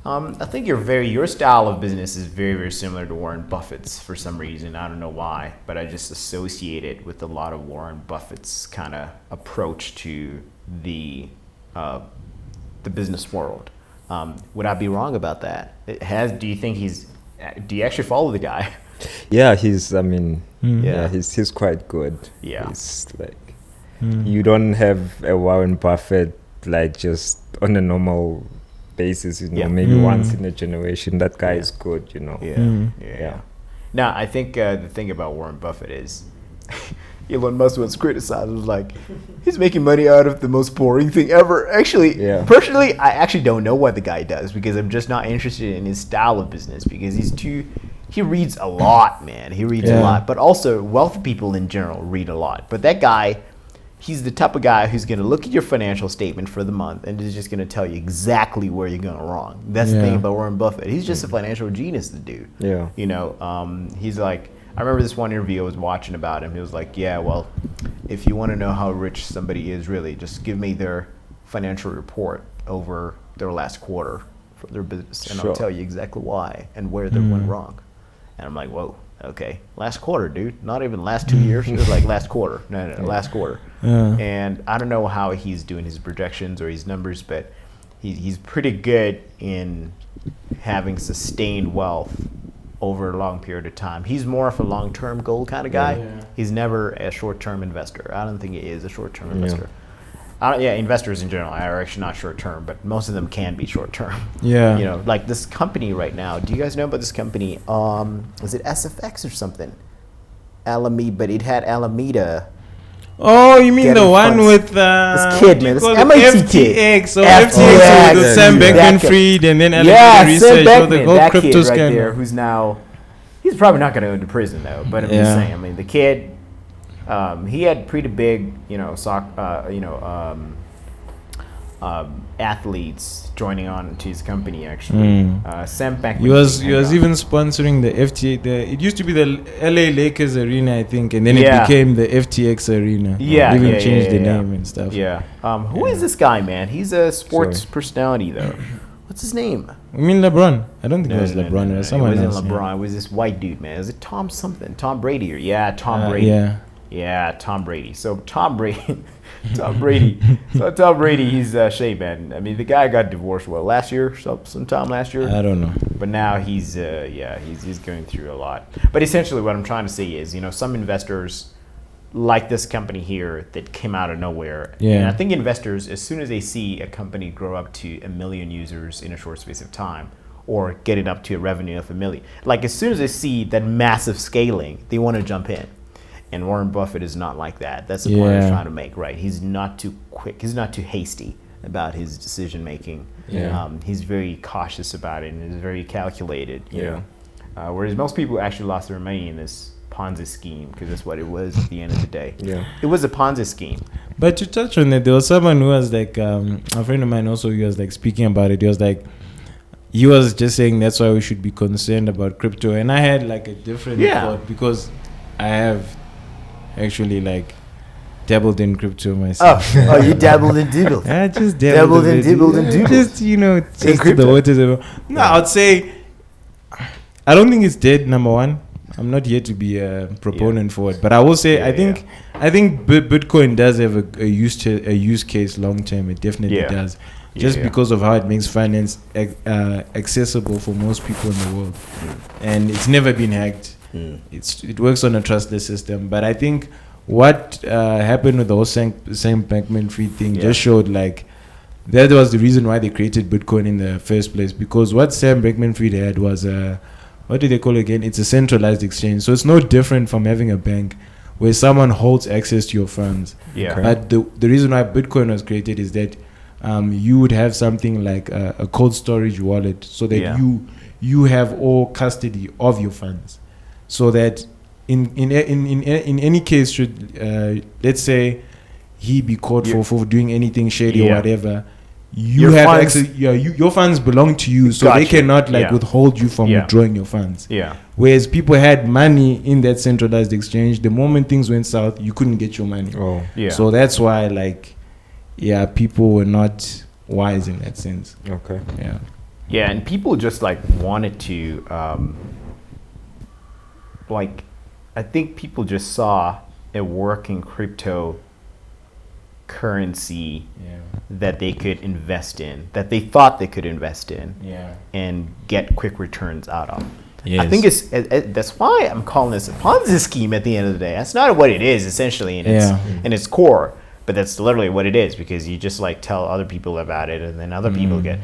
I think your style of business is very, very similar to Warren Buffett's for some reason. I don't know why, but I just associate it with a lot of Warren Buffett's kind of approach to the business world. Would I be wrong about that? Do you actually follow the guy? Yeah, he's quite good. Yeah. He's like, you don't have a Warren Buffett like just on a normal basis, maybe once in a generation. That guy is good, Yeah. Now, I think the thing about Warren Buffett is Elon Musk was criticized. It was like, he's making money out of the most boring thing ever. Actually, personally, I actually don't know what the guy does because I'm just not interested in his style of business because he reads a lot, man. He reads a lot. But also, wealthy people in general read a lot. But that guy, he's the type of guy who's going to look at your financial statement for the month and is just going to tell you exactly where you're going wrong. That's the thing about Warren Buffett. He's just a financial genius, the dude. Yeah. He's like, I remember this one interview I was watching about him. He was like, yeah, well, if you want to know how rich somebody is really, just give me their financial report over their last quarter for their business, and I'll tell you exactly why and where they went wrong. And I'm like, whoa, okay. Last quarter, dude. Not even last 2 years. It was like last quarter. No, last quarter. Yeah. And I don't know how he's doing his projections or his numbers, but he's pretty good in having sustained wealth over a long period of time. He's more of a long-term goal kind of guy. Yeah. He's never a short-term investor. I don't think he is a short-term investor. Investors in general are actually not short-term, but most of them can be short-term. Yeah. Like this company right now. Do you guys know about this company? Was it SFX or something? Alameda, but it had Alameda. Oh, you mean the one funds. with this kid, man? This MIT kid. FTX. FTX with Sam Bankman-Fried and then Alameda Research. Sam or the Bankman, whole that crypto kid right scam. there, who's now, he's probably not going to go into prison though. But I'm just saying. I mean, the kid, he had pretty big, athletes joining on to his company actually. Sam Bankman. He was even sponsoring the FTX. It used to be the LA Lakers arena, I think, and then it became the FTX arena. Even changed the name and stuff. Who is this guy, man? He's a sports personality though. What's his name? You mean LeBron? I don't think it was LeBron. It was someone else. It wasn't LeBron. It was this white dude, man. Is it Tom something? Tom Brady? Tom Brady. Yeah, Tom Brady. So Tom Brady. Tom Brady. He's Shea, man. I mean, the guy got divorced last year, sometime last year. I don't know. But now he's going through a lot. But essentially, what I'm trying to say is, some investors like this company here that came out of nowhere. Yeah. And I think investors, as soon as they see a company grow up to 1 million users in a short space of time, or getting up to a revenue of $1 million, like as soon as they see that massive scaling, they want to jump in. And Warren Buffett is not like that. That's the point I'm trying to make, right? He's not too quick. He's not too hasty about his decision making. He's very cautious about it and is very calculated. You know? Whereas most people actually lost their money in this Ponzi scheme because that's what it was at the end of the day. It was a Ponzi scheme. But to touch on that, there was someone who was like, a friend of mine also, he was like speaking about it. He was like, he was just saying that's why we should be concerned about crypto. And I had like a different thought because I have actually like dabbled in crypto myself. Oh, you dabbled and dibbled. I just Dabbled and a bit. dibbled and dibbled. Just, tested crypto. the waters. No, I'd say I don't think it's dead, number one. I'm not here to be a proponent for it, but I will say I think Bitcoin does have a use case long term. It definitely does, just because of how it makes finance accessible for most people in the world, and it's never been hacked. It works on a trustless system, but I think what happened with the whole Sam Bankman-Fried thing just showed like that was the reason why they created Bitcoin in the first place, because what Sam Bankman-Fried had was what do they call it again? It's a centralized exchange. So it's no different from having a bank where someone holds access to your funds. Yeah. But the reason why Bitcoin was created is that you would have something like a cold storage wallet, so that you have all custody of your funds. So that in any case, should let's say he be caught for doing anything shady or whatever, you have access. Your funds belong to you, so they cannot withhold you from withdrawing your funds. Yeah. Whereas people had money in that centralized exchange, the moment things went south, you couldn't get your money. Oh. Yeah. So that's why people were not wise in that sense. Okay. Yeah. Yeah, and people just wanted to I think people just saw a working crypto currency that they could invest in, that they thought they could invest in, and get quick returns out of. Yes. I think that's why I'm calling this a Ponzi scheme at the end of the day. That's not what it is essentially in its core, but that's literally what it is, because you just tell other people about it, and then other people get.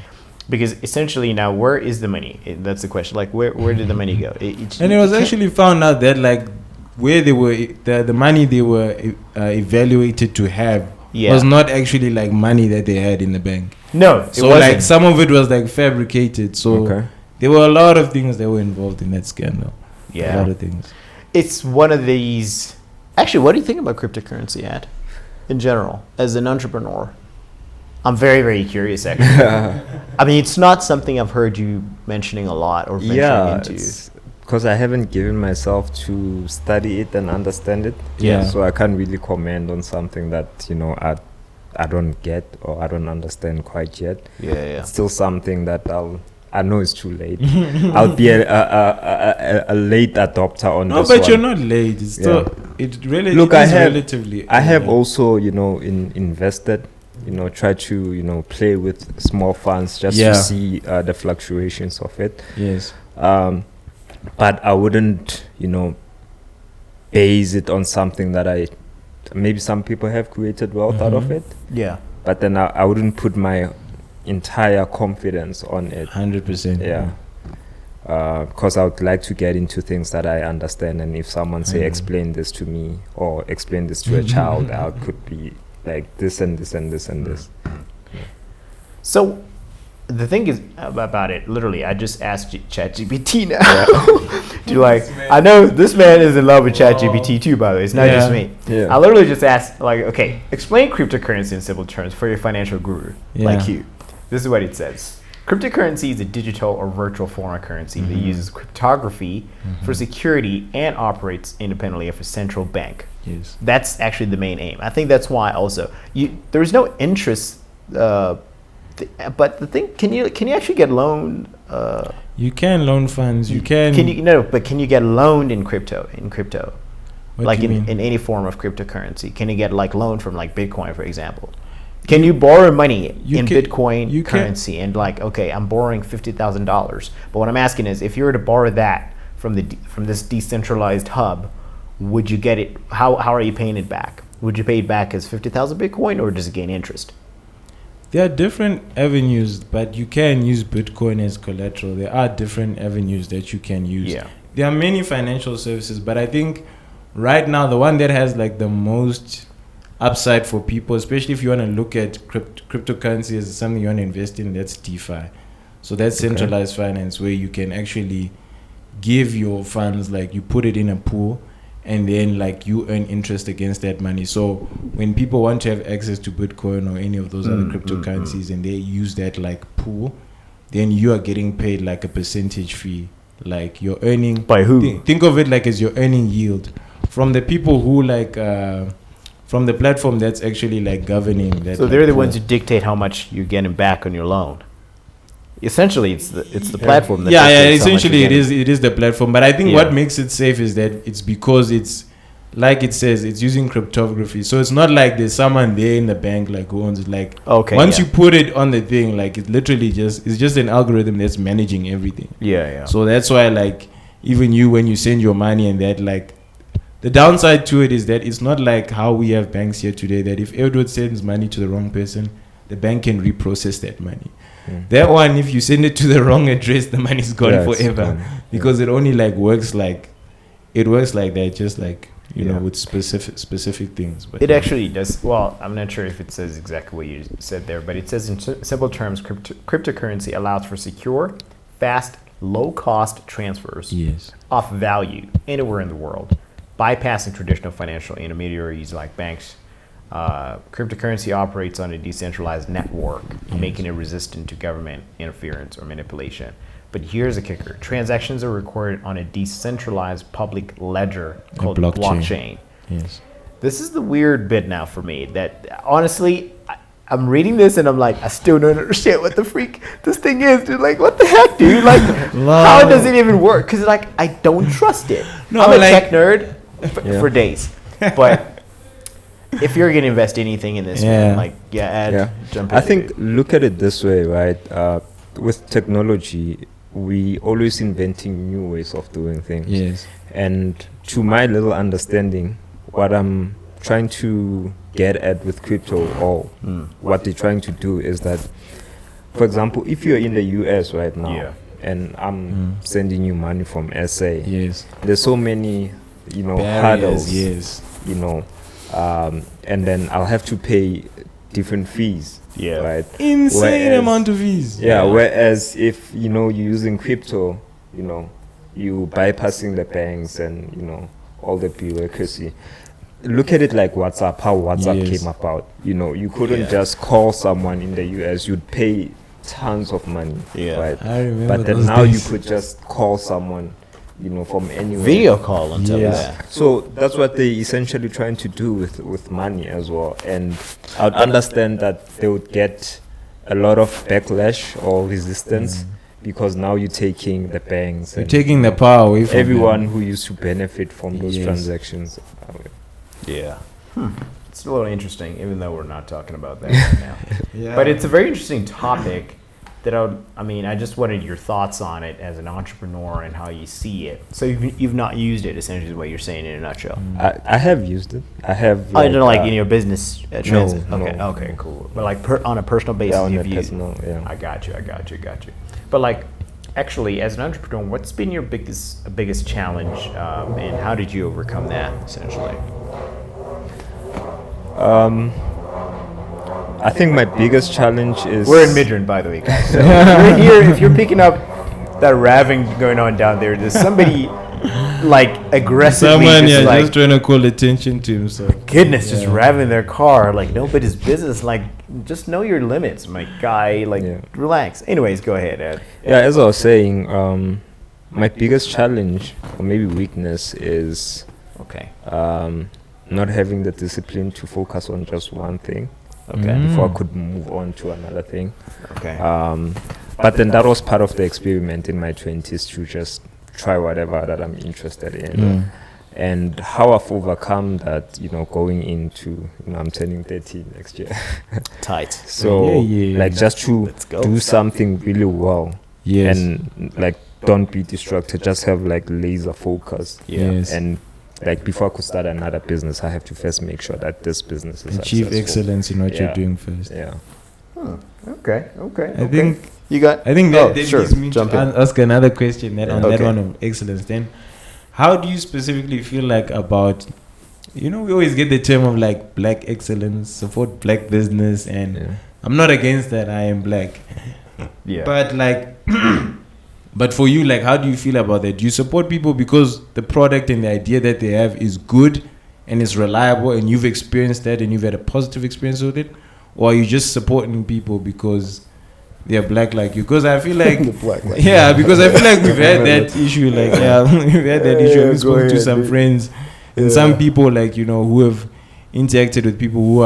Because essentially now, where is the money? That's the question. Where did the money go? And it was actually found out that where they were, the money they were evaluated to have was not actually money that they had in the bank. No, it so wasn't. Some of it was fabricated. So there were a lot of things that were involved in that scandal. Yeah, a lot of things. It's one of these. Actually, what do you think about cryptocurrency, Ed, in general, as an entrepreneur? I'm very, very curious, actually. I mean, it's not something I've heard you mentioning a lot or venturing into. Because I haven't given myself to study it and understand it. Yeah. So I can't really comment on something that, I don't get or I don't understand quite yet. Yeah. It's still something that I know it's too late. I'll be a late adopter on this one. No, but you're not late. It's still, it really Look, it is relatively. I have also, invested. Try to play with small funds just to see the fluctuations of it. Yes. But I wouldn't base it on something that maybe some people have created wealth out of it. Yeah. But then I wouldn't put my entire confidence on it. 100%. Yeah. Because I would like to get into things that I understand, and if someone say explain this to me or explain this to a child, I could be this and this and this and this. So the thing is about it, literally, I just asked ChatGPT now. I know this man is in love with ChatGPT too, by the way. It's not just me. Yeah. I literally just asked, okay, explain cryptocurrency in simple terms for your financial guru like you. This is what it says. Cryptocurrency is a digital or virtual form of currency that uses cryptography for security and operates independently of a central bank. Yes. That's actually the main aim. I think that's why also there's no interest. But the thing, can you actually get loaned? You can loan funds. Can What do you mean? In any form of cryptocurrency, can you get loaned from Bitcoin, for example? Can you borrow money in Bitcoin currency and okay, I'm borrowing $50,000. But what I'm asking is, if you were to borrow that from this decentralized hub, would you get it? How are you paying it back? Would you pay it back as 50,000 Bitcoin, or does it gain interest? There are different avenues, but you can use Bitcoin as collateral. There are different avenues that you can use. Yeah. There are many financial services, but I think right now the one that has the most upside for people, especially if you want to look at cryptocurrency as something you want to invest in, that's DeFi. So that's centralized finance, where you can actually give your funds, you put it in a pool, and then you earn interest against that money. So when people want to have access to Bitcoin or any of those other cryptocurrencies and they use that pool, then you are getting paid a percentage fee. You're earning by who? Think of it as you're earning yield from the people who from the platform that's actually like governing that. So they're the ones who dictate how much you're getting back on your loan. Essentially, it's the platform. That yeah. dictates how much Essentially, you're getting. it is the platform. But I think Yeah. what makes it safe is that it's because it's like it says, it's using cryptography. So it's not like there's someone there in the bank like who owns it. Like once you put it on the thing, like it literally it's just an algorithm that's managing everything. Yeah. So that's why like even you, when you send your money and that, like the downside to it is that it's not like how we have banks here today, that if Edward sends money to the wrong person, the bank can reprocess that money. That one, if you send it to the wrong address, the money's gone forever. Because it only like works like that, just like you know, with specific things. But it actually does. Well, I'm not sure if it says exactly what you said there, but it says in simple terms, cryptocurrency allows for secure, fast, low-cost transfers of value anywhere in the world, bypassing traditional financial intermediaries like banks. Cryptocurrency operates on a decentralized network, making it resistant to government interference or manipulation. But here's a kicker. Transactions are recorded on a decentralized public ledger called blockchain. Yes. This is the weird bit now for me, that honestly, I'm reading this and I'm like, I still don't understand what the freak this thing is, dude. Like, what the heck, dude? Like, how does it even work? Because, like, I don't trust it. No, I'm a like, tech nerd for days. But if you're going to invest anything in this, man, like, jump in. I think, look at it this way, right? With technology, we always inventing new ways of doing things. Yes. And to my little understanding, what I'm trying to get at with crypto, or what they're trying to do, is that, for example, if you're in the US right now, and I'm sending you money from SA, there's so many, you know, hurdles, you know, and then I'll have to pay different fees. Right. Insane amount of fees. Whereas if, you know, you're using crypto, you know, you bypassing the banks and, you know, all the bureaucracy. Look at it like WhatsApp, how WhatsApp came about. You know, you couldn't just call someone in the US, you'd pay tons of money. Right. I remember. But then now you could just call someone, you know, from anywhere. Video call on top of that. So that's what they essentially trying to do with money as well. And I'd understand that they would get a lot of backlash or resistance because now you're taking the banks. You're taking the power away from everyone who used to benefit from those transactions. It's a little interesting, even though we're not talking about that right now. But it's a very interesting topic that I just wanted your thoughts on it as an entrepreneur and how you see it. So you've not used it, essentially, is what you're saying in a nutshell. I have used it. I have. I don't like in your business transit. No. Okay, cool. But like on a personal basis, I got you. But like, actually, as an entrepreneur, what's been your biggest challenge, and how did you overcome that, essentially? I think my biggest challenge is... We're in Midland, by the way, guys. So if you're picking up that raving going on down there, there's somebody like aggressively just trying to call attention to himself. Goodness, just raving their car like nobody's business. Like, just know your limits, my guy. Like, relax. Anyways, go ahead, Ed. Yeah, as I was saying, my biggest challenge or maybe weakness is not having the discipline to focus on just one thing. Before I could move on to another thing. But then that was part of the experiment in my 20s to just try whatever that I'm interested in. And how I've overcome that, you know, going into, you know, I'm turning 30 next year. Tight. So, like, just to do something really well. And, like, don't be distracted. Just have, like, laser focus. And like, before I could start another business, I have to first make sure that this business is achieve successful. excellence in what you're doing first. Okay. I think you got. I think that leads me Jump to in. ask another question that one of excellence. Then, how do you specifically feel like about? You know, we always get the term of like black excellence, support black business, and I'm not against that. I am black. But like. But for you, like, how do you feel about that? Do you support people because the product and the idea that they have is good and is reliable and you've experienced that and you've had a positive experience with it? Or are you just supporting people because they're black like you? Because I feel like... because I feel like we've had that issue. Like, we've had that issue. We've spoken to some friends and some people, like, you know, who have interacted with people who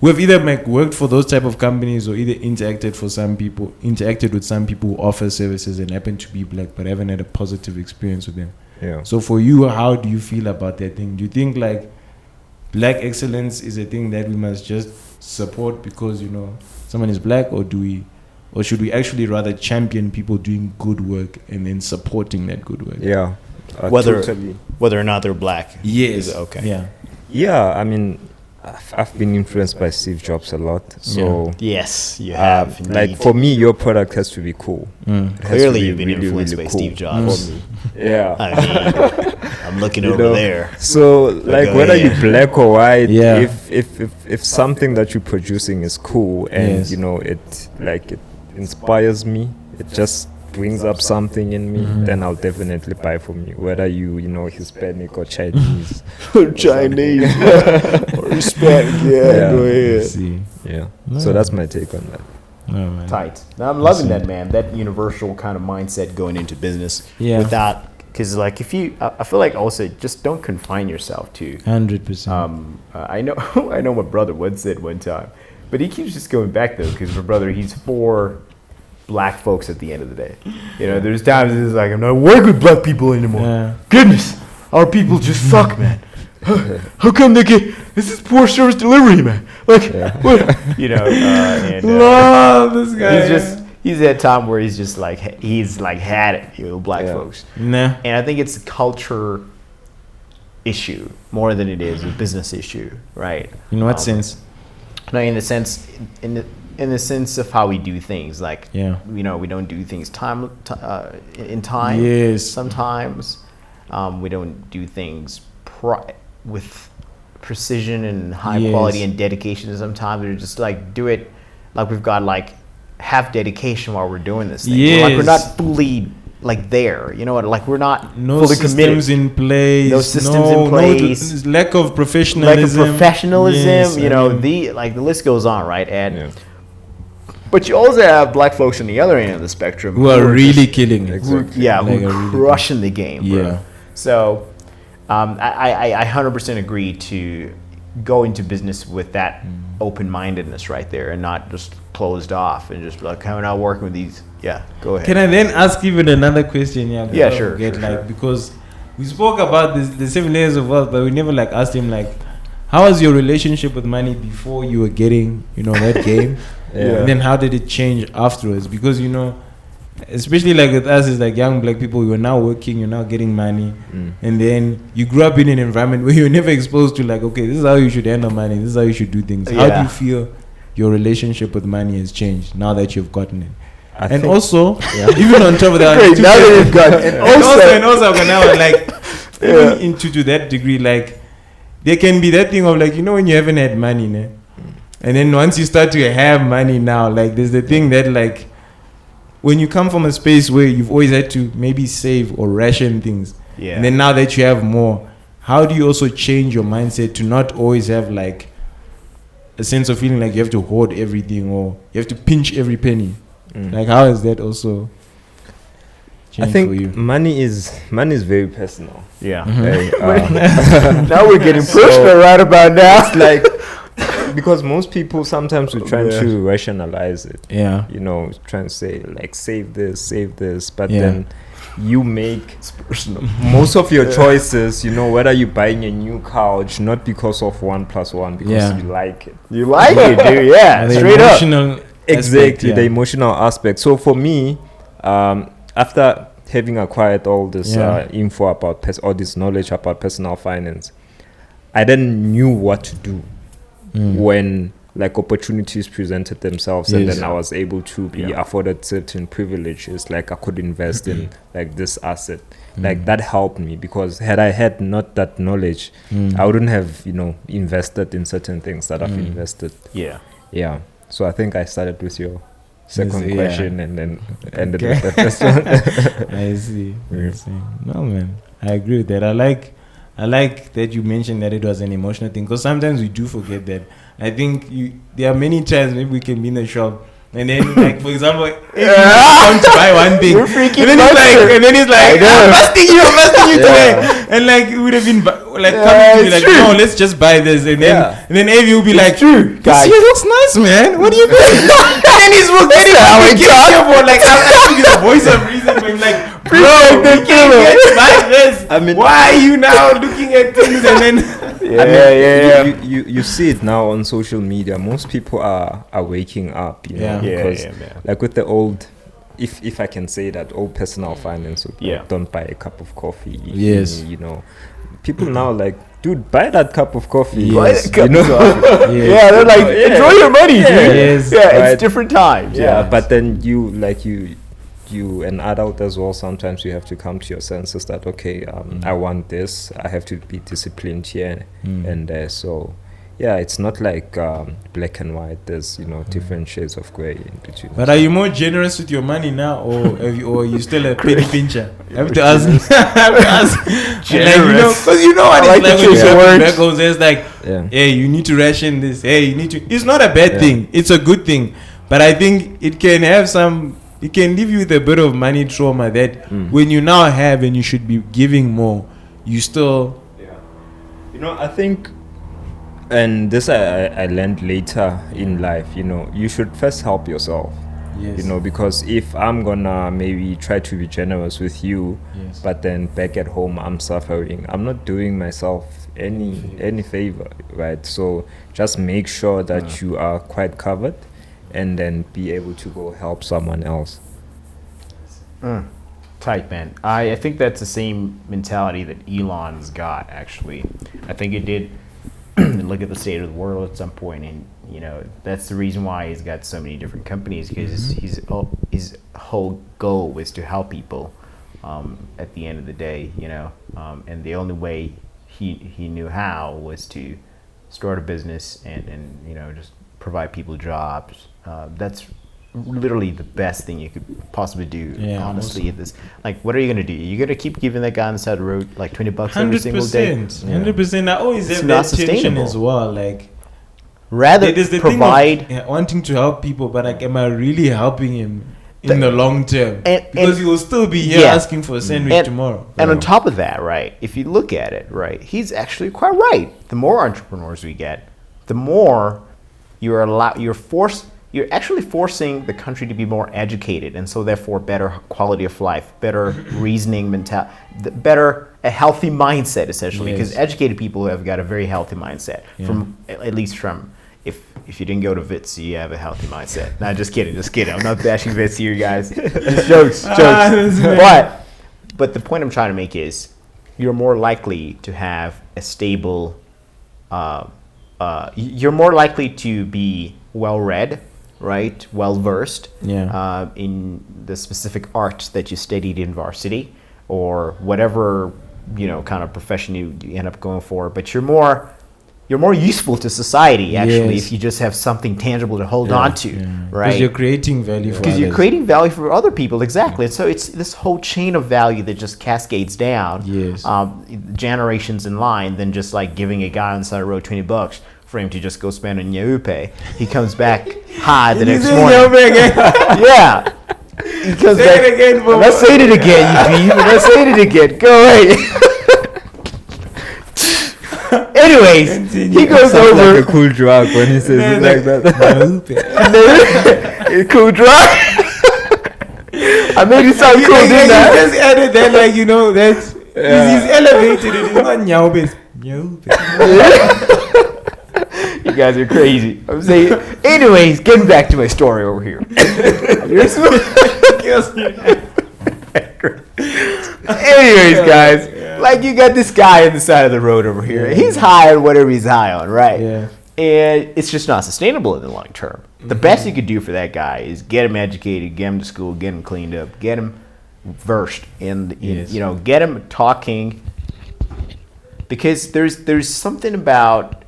have either like worked for those type of companies or either interacted with some people who offer services and happen to be black but haven't had a positive experience with them. Yeah. So for you, how do you feel about that thing? Do you think like black excellence is a thing that we must just support because, you know, someone is black, or should we actually rather champion people doing good work and then supporting that good work? Yeah. Whether Totally. whether or not they're black. Yes. Okay. Yeah. Yeah, I mean, I've been influenced by Steve Jobs a lot. So Yes, you have. like indeed. for me, your product has to be cool. It has to Clearly, be you've been really, influenced really by cool Steve Jobs. for me. Yeah. I mean, I'm looking You over know, there. So like go whether ahead. you're black or white, Yeah. if something that you're producing is cool and Yes. you know it inspires me, it just brings up something in me, then I'll definitely buy from you. Whether you know Hispanic or Chinese. Chinese or Hispanic. Yeah. Go ahead. See. Yeah. So that's my take on that. No, man. Tight. Now, I'm loving that, man. That universal kind of mindset going into business. Yeah. Without, because like I feel like also just don't confine yourself to. 100%. I know I know my brother once said one time, but he keeps just going back though because my brother, he's for black folks at the end of the day. You know, there's times it's like I'm not working with black people anymore. Yeah. Goodness, our people just suck, man. How come they get this is poor service delivery, man? Like, what? You know, and Love this guy. he's at a time where he's had it, you know, black folks. Nah. And I think it's a culture issue more than it is a business issue, right? In what sense? No, in the sense of how we do things. Like, Yeah. you know, we don't do things in time. Yes. Sometimes we don't do things with precision and high Yes. quality and dedication. And sometimes we just like do it like we've got like half dedication while we're doing this thing. Like we're Yes. not fully like there. You know what? Like we're not No fully systems committed. in place. No systems in place. Lack of professionalism. Like a professionalism, Yes, you I know, mean, the list goes on, right? And Yeah. but you also have black folks on the other end of the spectrum who are really just- killing it. who, yeah, Like who are are really crushing the game, bro. Yeah. So I 100% agree to go into business with that open-mindedness right there and not just closed off and just like, I'm not working with these. Yeah, go ahead. Can I then ask even another question? Yeah, Yeah, before I sure, forget, sure, like, sure. because we spoke about the 7 layers of wealth, but we never like asked him like, how was your relationship with money before you were getting, you know, that game? Yeah. And then how did it change afterwards? Because, you know, especially like with us as like young black people, you're now working, you're now getting money, and then you grew up in an environment where you're never exposed to like, okay, this is how you should handle money, this is how you should do things. How do Yeah. you feel your relationship with money has changed now that you've gotten it? I And think- also, even on top of that, Great, now that you've got and also, now like even into to that degree, like there can be that thing of like, you know, when you haven't had money, ne? And then once you start to have money now, like there's the thing that like when you come from a space where you've always had to maybe save or ration things, Yeah. and then now that you have more, how do you also change your mindset to not always have like a sense of feeling like you have to hoard everything or you have to pinch every penny? Like how is that also I changed think for you? money is very personal. Yeah. Hey, Now we're getting personal right about now. it's like because most people sometimes we're trying to rationalize it. Yeah. You know, trying to say like save this, but Yeah. then you make most of your choices, you know, whether you're buying a new couch not because of 1 + 1, because Yeah. you like it. You like it, dude? Yeah, And the straight up. emotional Exactly, aspect, yeah. the emotional aspect. So for me, after having acquired all this info about all this knowledge about personal finance, I then knew what to do when like opportunities presented themselves, and Yes. then I was able to be afforded certain privileges, like I could invest in like this asset. Like that helped me, because had I had not that knowledge, I wouldn't have, you know, invested in certain things that I've invested. Yeah. Yeah. So I think I started with your second Yeah. question and then ended Okay. with the first one. I see. I see. No, man, I agree with that. I like that you mentioned that it was an emotional thing, because sometimes we do forget that. I think there are many times maybe we can be in the shop And then, like, for example, if you come to buy one thing, You're freaking and then he's like, I'm busting you today. And like, it would have been like coming to me like, true. no, let's just buy this. And then Avi will be like, true, this guys. here looks nice, man. What do you mean? And then he's like, I'm actually the voice of reason. But I'm like, bro, you can't get to buy this. I mean, why are you now looking at things and then? You see it now on social media. Most people are waking up, you know, because like with the old, if I can say that, old personal finance, don't buy a cup of coffee. Yes. You know, people now like, dude, buy that cup of coffee. Yes. You know? Yeah, they're like, enjoy your money, dude. Yes. Yeah, Right. it's different times. Yeah, but then you an adult as well, sometimes you have to come to your senses that okay, I want this, I have to be disciplined here and there. So yeah, it's not like black and white. There's, you know, different shades of gray in between. But are you more generous with your money now, or are you still a penny pincher? I have to ask. Generous. Because you know what I like it's like the when you choice of have words. back home. It's like, hey, you need to ration this. Hey, you need to. It's not a bad thing. It's a good thing. But I think it can have some. It can leave you with a bit of money trauma that when you now have and you should be giving more, you still. You know, I think, and this I learned later in life, you know, you should first help yourself. Yes. You know, because if I'm gonna maybe try to be generous with you, but then back at home I'm suffering, I'm not doing myself any favor, right? So just make sure that you are quite covered, and then be able to go help someone else. Tight, man. I think that's the same mentality that Elon's got, actually. I think it did look at the state of the world at some point, and you know, that's the reason why he's got so many different companies, because his whole goal was to help people at the end of the day, you know, and the only way he knew how was to start a business and you know, just provide people jobs. That's literally the best thing you could possibly do, honestly. At this, like, what are you gonna do? You're gonna keep giving that guy on the side of the road like $20 every single day? 100%. I always It's have not that tension sustainable. as well. Like, Rather there's the provide. thing of wanting to help people, but like, am I really helping him in the long term? Because he will still be here asking for a sandwich tomorrow. And on top of that, right, if you look at it, right, he's actually quite right. The more entrepreneurs we get, the more you're actually forcing the country to be more educated, and so therefore better quality of life, better reasoning mentality, a healthy mindset, essentially, because educated people have got a very healthy mindset, from at least from if you didn't go to Wits, you have a healthy mindset. Nah, just kidding. I'm not bashing Wits here, guys. It's jokes. But the point I'm trying to make is you're more likely to have a stable, you're more likely to be well-read, right? Well-versed in the specific art that you studied in varsity, or whatever, you know, kind of profession you end up going for. But you're more useful to society, actually, if you just have something tangible to hold on to, right? Because you're creating value for others. Because you're creating value for other people, exactly. And so it's this whole chain of value that just cascades down, generations in line, than just like giving a guy on the side of the road $20 for him to just go spend on Yaupe. He comes back high the next morning. Yeah. He comes back. It again, I'm not saying it again, you I'm not saying it again. Go away. Anyways, he goes over. Like a cool drug when he says it like that. A cool drug. I made it sound cool, didn't I? He just added that, like, you know, that's he's elevated it. It's not Nyaube. You guys are crazy. I'm saying. Anyways, getting back to my story over here. Anyways, guys, like, you got this guy on the side of the road over here. He's high on whatever he's high on, right? Yeah. And it's just not sustainable in the long term. The best you could do for that guy is get him educated, get him to school, get him cleaned up, get him versed in you know, get him talking. Because there's something about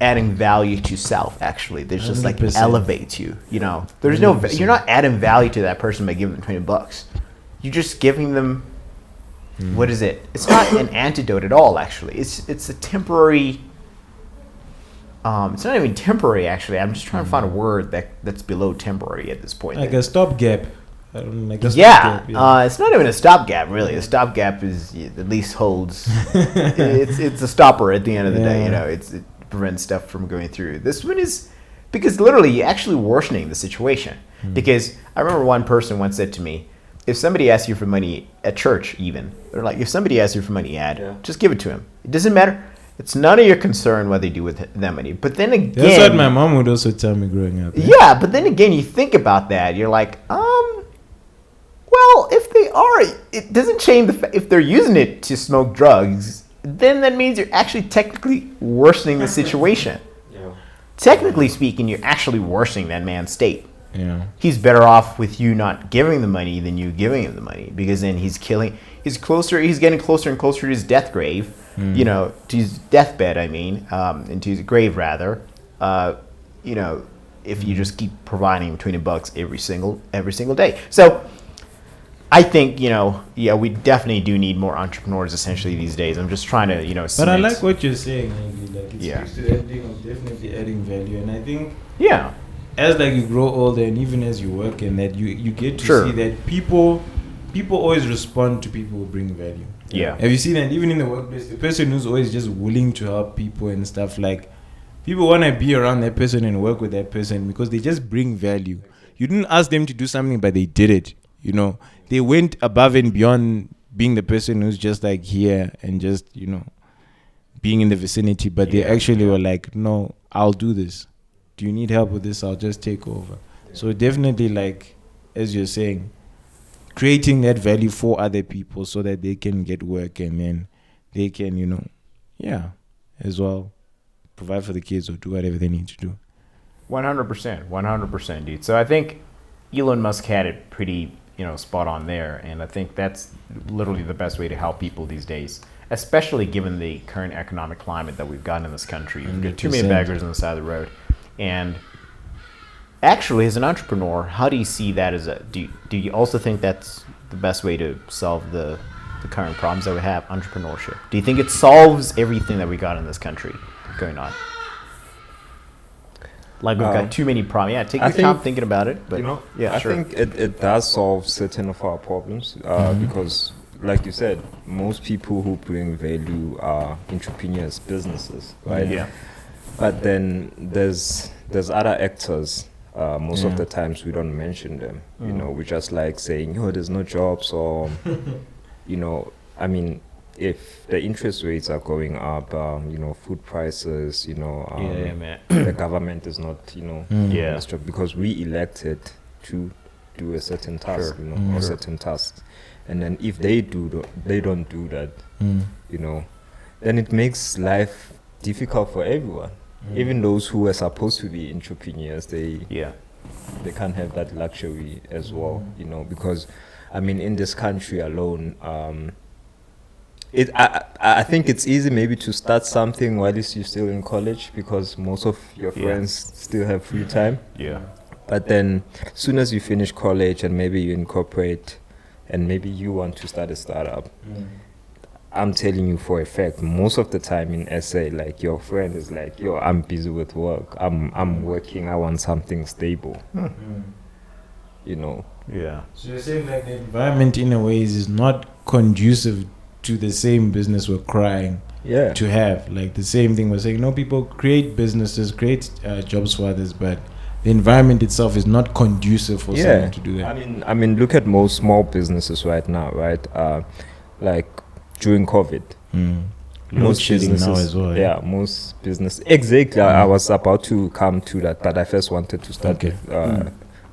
adding value to self, actually. There's just 100%. like elevates you, you know. There's no, you're not adding value to that person by giving them $20. You're just giving them, what is it? It's not an antidote at all, actually. It's a temporary it's not even temporary, actually. I'm just trying to find a word that's below temporary at this point. Like a stopgap. I don't like a Yeah, stopgap, it's not even a stopgap, really. A stopgap is at least holds. it's a stopper at the end of the day. You know, it prevents stuff from going through. This one is because literally you're actually worsening the situation. Because I remember one person once said to me, if somebody asks you for money at church, even they're like, if somebody asks you for money, just give it to him. It doesn't matter. It's none of your concern what they do with that money. But then again, that's what my mom would also tell me growing up. Yeah, but then again, you think about that, you're like, well, if they are, it doesn't change the fact if they're using it to smoke drugs, then that means you're actually technically worsening the situation. Technically speaking, you're actually worsening that man's state. Yeah. He's better off with you not giving the money than you giving him the money, because then he's getting closer and closer to his death grave, you know, to his deathbed, and to his grave rather, you know, if you just keep providing him $20 every single day. So I think, you know, we definitely do need more entrepreneurs essentially these days. I'm just trying to, you know, but I like what you're saying, like it Yeah. speaks to that thing of definitely adding value, and I think as like you grow older and even as you work in that, you get to see that people always respond to people who bring value. Yeah. Have you seen that even in the workplace, the person who's always just willing to help people and stuff, like people want to be around that person and work with that person because they just bring value. You didn't ask them to do something, but they did it. You know, they went above and beyond being the person who's just like here and just, you know, being in the vicinity, but they actually were like, no, I'll do this. Do you need help with this? I'll just take over. So definitely, like, as you're saying, creating that value for other people so that they can get work and then they can, you know, as well provide for the kids or do whatever they need to do. 100%, dude. So I think Elon Musk had it pretty, you know, spot on there, and I think that's literally the best way to help people these days, especially given the current economic climate that we've got in this country. We've got too many beggars on the side of the road. And actually, as an entrepreneur, how do you see that as do you also think that's the best way to solve the current problems that we have, entrepreneurship? Do you think it solves everything that we got in this country going on? Like, we've got too many problems. Yeah, take your time thinking about it. But, you know, I think it does solve certain of our problems because, like you said, most people who bring value are entrepreneurs, businesses, right? Yeah. But then there's other actors. Most of the times we don't mention them. You know, we just like saying, "Oh, there's no jobs," or, you know, I mean, if the interest rates are going up, you know, food prices, you know, man. the government is not, you know, because we elected to do a certain task, you know, or certain tasks, and then if they don't do that, you know, then it makes life difficult for everyone. Even those who are supposed to be entrepreneurs, they can't have that luxury as well, you know, because I mean, in this country alone, I think it's easy maybe to start something while you're still in college because most of your friends still have free time. Yeah. But then as soon as you finish college and maybe you incorporate and maybe you want to start a startup, I'm telling you for a fact, most of the time in SA, like your friend is like, yo, I'm busy with work. I'm working. I want something stable. You know. Yeah. So you're saying like the environment in a way is not conducive to the same business we're crying to have. Like the same thing we're saying, no, people create businesses, create jobs for others, but the environment itself is not conducive for someone to do that. I mean, look at most small businesses right now, right? Like during COVID. Most businesses now as well. Most business. Exactly. I was about to come to that, but I first wanted to start with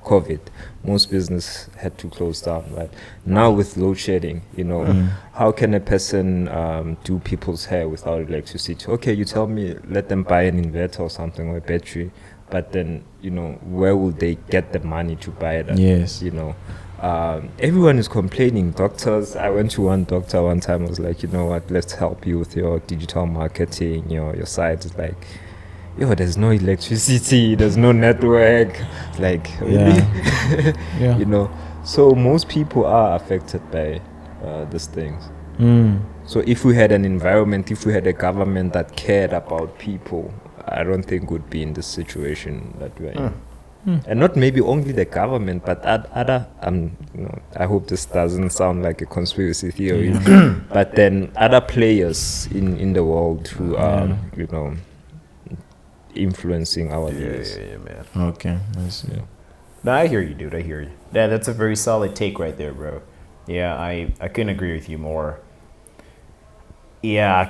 COVID. Most business had to close down, right? Now with load shedding, you know, how can a person do people's hair without electricity? Okay, you tell me, let them buy an inverter or something or a battery, but then, you know, where will they get the money to buy that? Yes. You know, everyone is complaining. Doctors, I went to one doctor one time, I was like, you know what, let's help you with your digital marketing, your site. It's like, yo, there's no electricity, there's no network. It's like, really? You know, so most people are affected by these things. So if we had an environment, if we had a government that cared about people, I don't think would be in the situation that we're in. And not maybe only the government, but other. I hope this doesn't sound like a conspiracy theory, but then other players in the world who are, influencing our views. Yeah, man. Okay, I see. Yeah. No, I hear you, dude. I hear you. That's a very solid take right there, bro. Yeah, I couldn't agree with you more. I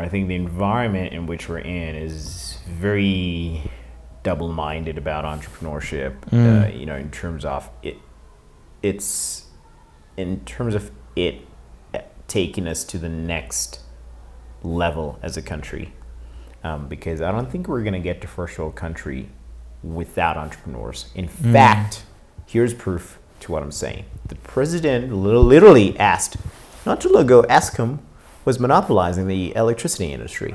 think the environment in which we're in is very double-minded about entrepreneurship. In terms of it taking us to the next level as a country. Because I don't think we're going to get to first world country without entrepreneurs. In fact, here's proof to what I'm saying. The president literally asked, not too long ago, Eskom was monopolizing the electricity industry.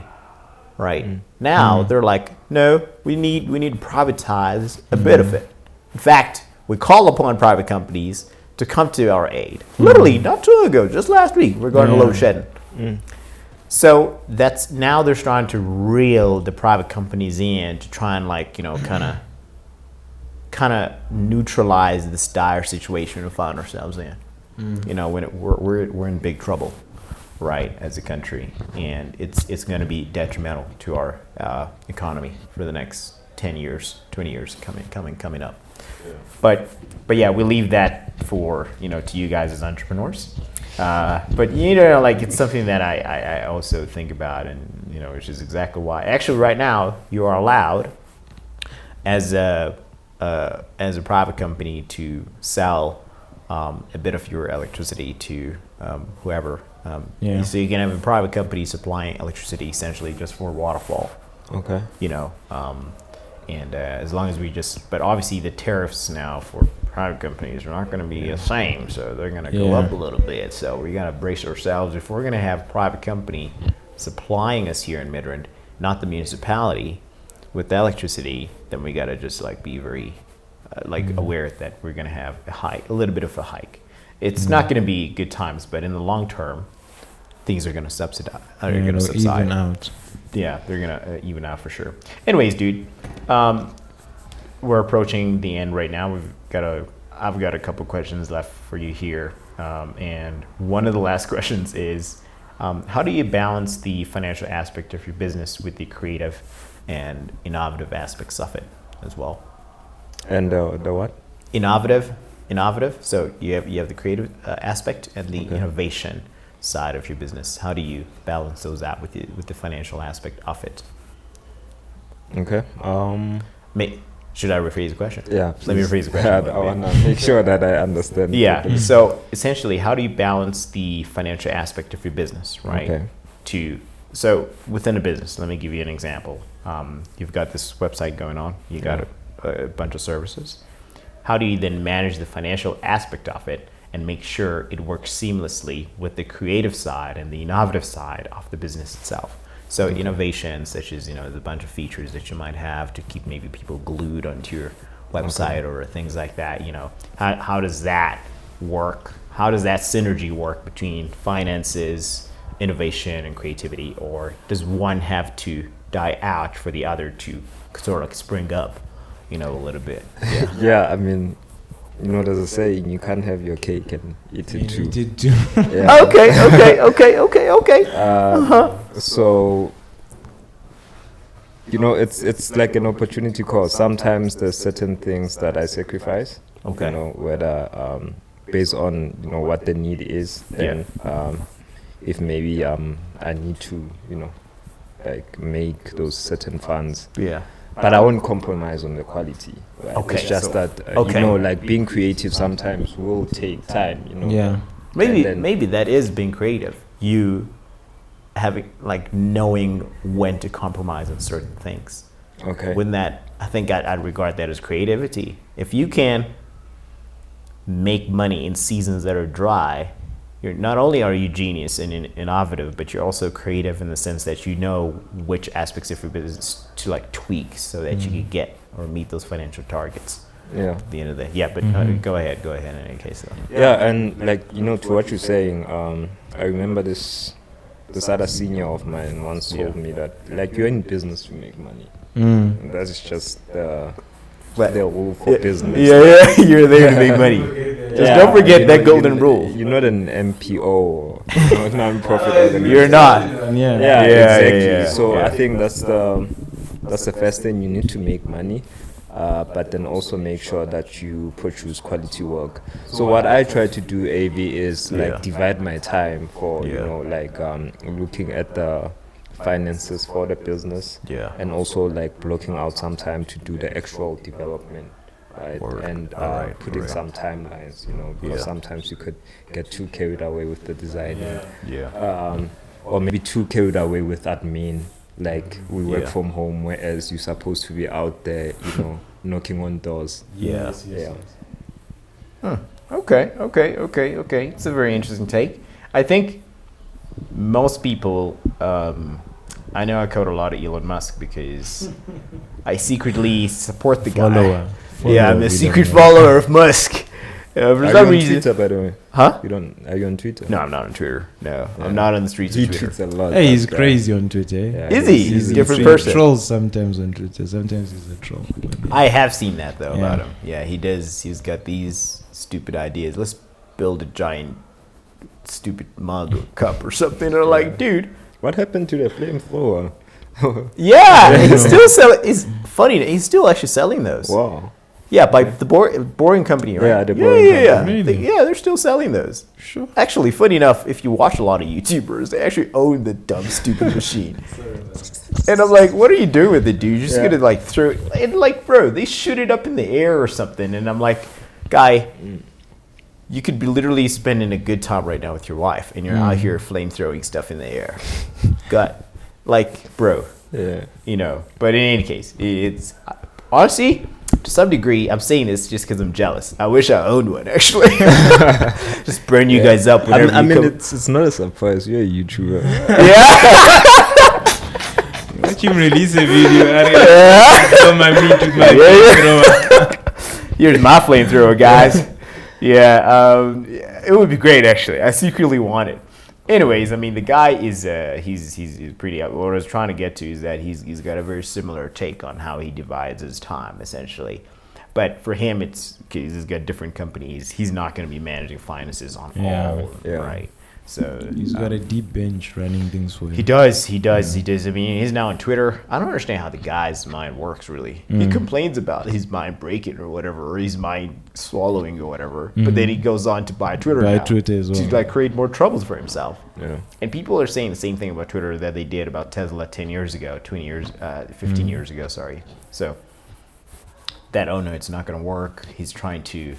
Right? Now they're like, no, we need to privatize a bit of it. In fact, we call upon private companies to come to our aid. Literally, not too long ago, just last week, regarding load shedding. So that's now they're starting to reel the private companies in to try and kind of neutralize this dire situation we found ourselves in. When we're in big trouble, right, as a country, and it's going to be detrimental to our economy for the next 10 years, 20 years coming up. But yeah, we leave that for to you guys as entrepreneurs. But it's something that I also think about, and which is exactly why. Actually, right now you are allowed as a private company to sell a bit of your electricity to whoever. So you can have a private company supplying electricity essentially just for waterfall. Okay. And as long as but obviously the tariffs now for private companies are not going to be the same, so they're going to go up a little bit. So we got to brace ourselves. If we're going to have a private company supplying us here in Midrand, not the municipality, with the electricity, then we got to just be very aware that we're going to have a little bit of a hike. It's not going to be good times, but in the long term, things are going to subside. Even out. Yeah, they're going to even out for sure. Anyways, dude, we're approaching the end right now. I've got a couple questions left for you here. And one of the last questions is, how do you balance the financial aspect of your business with the creative and innovative aspects of it as well? And the what? Innovative. So you have the creative aspect and the innovation side of your business. How do you balance those out with the financial aspect of it? Okay. Should I rephrase the question? Yeah. Let me rephrase the question. I want to make sure that I understand. Yeah. So essentially, how do you balance the financial aspect of your business, right? Okay. So within a business, let me give you an example. You've got this website going on. You got a bunch of services. How do you then manage the financial aspect of it and make sure it works seamlessly with the creative side and the innovative side of the business itself? So innovations such as, the bunch of features that you might have to keep maybe people glued onto your website or things like that, how does that work? How does that synergy work between finances, innovation, and creativity? Or does one have to die out for the other to sort of spring up, a little bit? Yeah. Yeah, I mean, there's a saying, you can't have your cake and eat it too. Yeah. Okay. So, it's like an opportunity cost. Sometimes there's certain things that I sacrifice. Okay. Whether based on what the need is, then if maybe I need to make those certain funds. Yeah. But I won't compromise on the quality. Right? Okay. It's just that being creative sometimes will take time. Yeah. Maybe that is being creative. You having knowing when to compromise on certain things. Okay. I think I'd regard that as creativity. If you can make money in seasons that are dry, not only are you genius and innovative, but you're also creative in the sense that you know which aspects of your business to tweak so that you can get or meet those financial targets. Yeah. At the end of the day. Yeah, but go ahead in any case though. Yeah, and to what you're saying, I remember this this other senior of mine once told me that, like, you're in business to make money. Mm. And that's just the But- rule for business. Yeah, you're there to make money. Just don't forget you that know, golden rule. You're not an MPO or non-profit organization. You're not. Yeah. Yeah, exactly. yeah. So Yeah. I think that's the first thing. You need to make money, but then also make sure that you produce quality work. So what I try to do, AV, is like Yeah. divide my time for Yeah. like looking at the finances for the business, Yeah. and also like blocking out some time to do the actual development. Right, Work. and Alright, putting alright. some timelines, because Yeah. sometimes you could get too carried away with the designing, Yeah. or maybe too carried away with admin. Like we work Yeah. from home, whereas you're supposed to be out there, knocking on doors. Yeah. Yeah. Okay. It's a very interesting take. I think most people, I know I quote a lot of Elon Musk because I secretly support the guy. Follower. Yeah, I'm We a don't secret know. follower of Musk. For Are you some on reason. Twitter, by the way? Huh? Are you on Twitter? No, I'm not on Twitter. No, Yeah. I'm not on the streets He of Twitter. tweets a lot. Hey, he's that guy. crazy on Twitter. Eh? Yeah, Is he? He's a different person. Trolls sometimes on Twitter. Sometimes he's a troll. I have seen that though Yeah. about him. Yeah, he does. He's got these stupid ideas. Let's build a giant stupid mug or cup or something. And I'm like, dude. What happened to the flamethrower? Yeah, he's still selling. It's funny. He's still actually selling those. Wow. Yeah, by the boring company, right? Yeah, the Boring yeah. Company. Really? They're still selling those. Sure. Actually, funny enough, if you watch a lot of YouTubers, they actually own the dumb, stupid machine. And I'm like, what are you doing with it, dude? You're just Yeah. gonna like throw it, and like, bro, they shoot it up in the air or something. And I'm like, guy, you could be literally spending a good time right now with your wife, and you're out here flame throwing stuff in the air. Gut, like, bro, Yeah. But in any case, it's honestly, to some degree, I'm saying this just because I'm jealous. I wish I owned one, actually. Just burn you guys up. Whenever I you mean, come. it's not a surprise. You're a YouTuber. Watch him release a video. On my meat with my flamethrower. Here's my flamethrower, guys. It would be great, actually. I secretly want it. Anyways, I mean, the guy is he's pretty. What I was trying to get to is that he's got a very similar take on how he divides his time, essentially. But for him, he's got different companies. He's not going to be managing finances on Yeah. all of them, Yeah. right? So He's got a deep bench running things for him. He does. I mean, he's now on Twitter. I don't understand how the guy's mind works, really. He complains about his mind breaking or whatever, or his mind swallowing or whatever. But then he goes on to buy Twitter Buy now Twitter as well. to like create more troubles for himself. Yeah. And people are saying the same thing about Twitter that they did about Tesla 10 years ago, 20 years, 15 years ago, sorry. So that, oh no, it's not going to work. He's trying to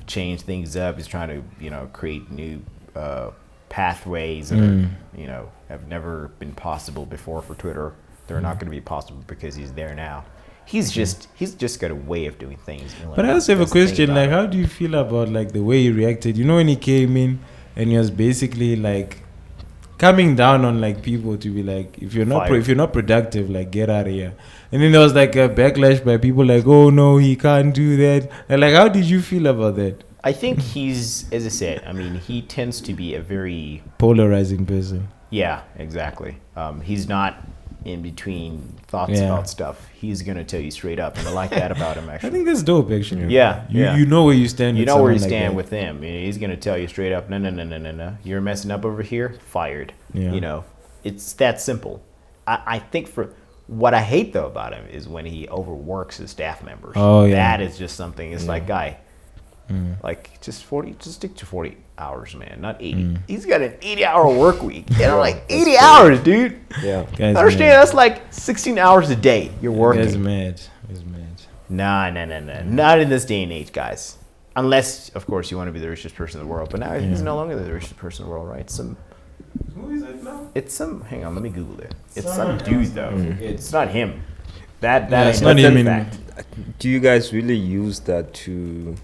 change things up. He's trying to, create new pathways that are, have never been possible before for Twitter. They're not going to be possible because he's there now. He's just got a way of doing things. But I also have a question, like, how do you feel about like the way he reacted? When he came in and he was basically like coming down on like people to be like, if you're not productive, like get out of here. And then there was like a backlash by people like, oh no, he can't do that. And like, how did you feel about that? I think he's, as I said, I mean, he tends to be a very Polarizing person. Yeah, exactly. He's not in between thoughts about stuff. He's going to tell you straight up. And I like that about him, I actually. think that's dope, actually. Yeah. You know where you stand. You with know where you someone like stand that. with him. He's going to tell you straight up, no. You're messing up over here, fired. Yeah. It's that simple. I think for what I hate, though, about him is when he overworks his staff members. Oh, yeah. That is just something. It's like, guy, like just stick to 40 hours, man, not 80. He's got an 80-hour work week. And I'm like, 80 hours, dude. Yeah. Guy's Understand? mad. That's like 16 hours a day you're working. He's mad. He's mad. Nah. Not in this day and age, guys. Unless, of course, you want to be the richest person in the world. But now he's no longer the richest person in the world, right? Who is it now? It's some. Hang on, let me Google it. It's some dude though. It's not him. That it's ain't not that's him a in- fact. Do you guys really use that to,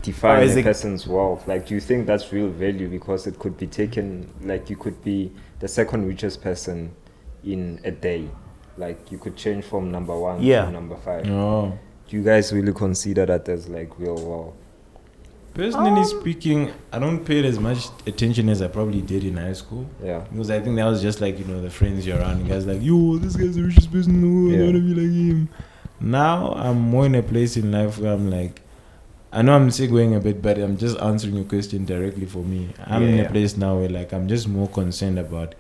define is a it- person's wealth? Like, do you think that's real value? Because it could be taken, like, you could be the second richest person in a day. Like, you could change from number 1 Yeah. to number 5. Oh. Do you guys really consider that as, like, real wealth? Personally speaking, I don't pay as much attention as I probably did in high school. Yeah. Because I think that was just like, the friends you're around. You guys like, yo, this guy's the richest person in the world. I want to be like him. Now I'm more in a place in life where I'm like, I know I'm segueing a bit, but I'm just answering your question directly for me. I'm in a place now where like I'm just more concerned about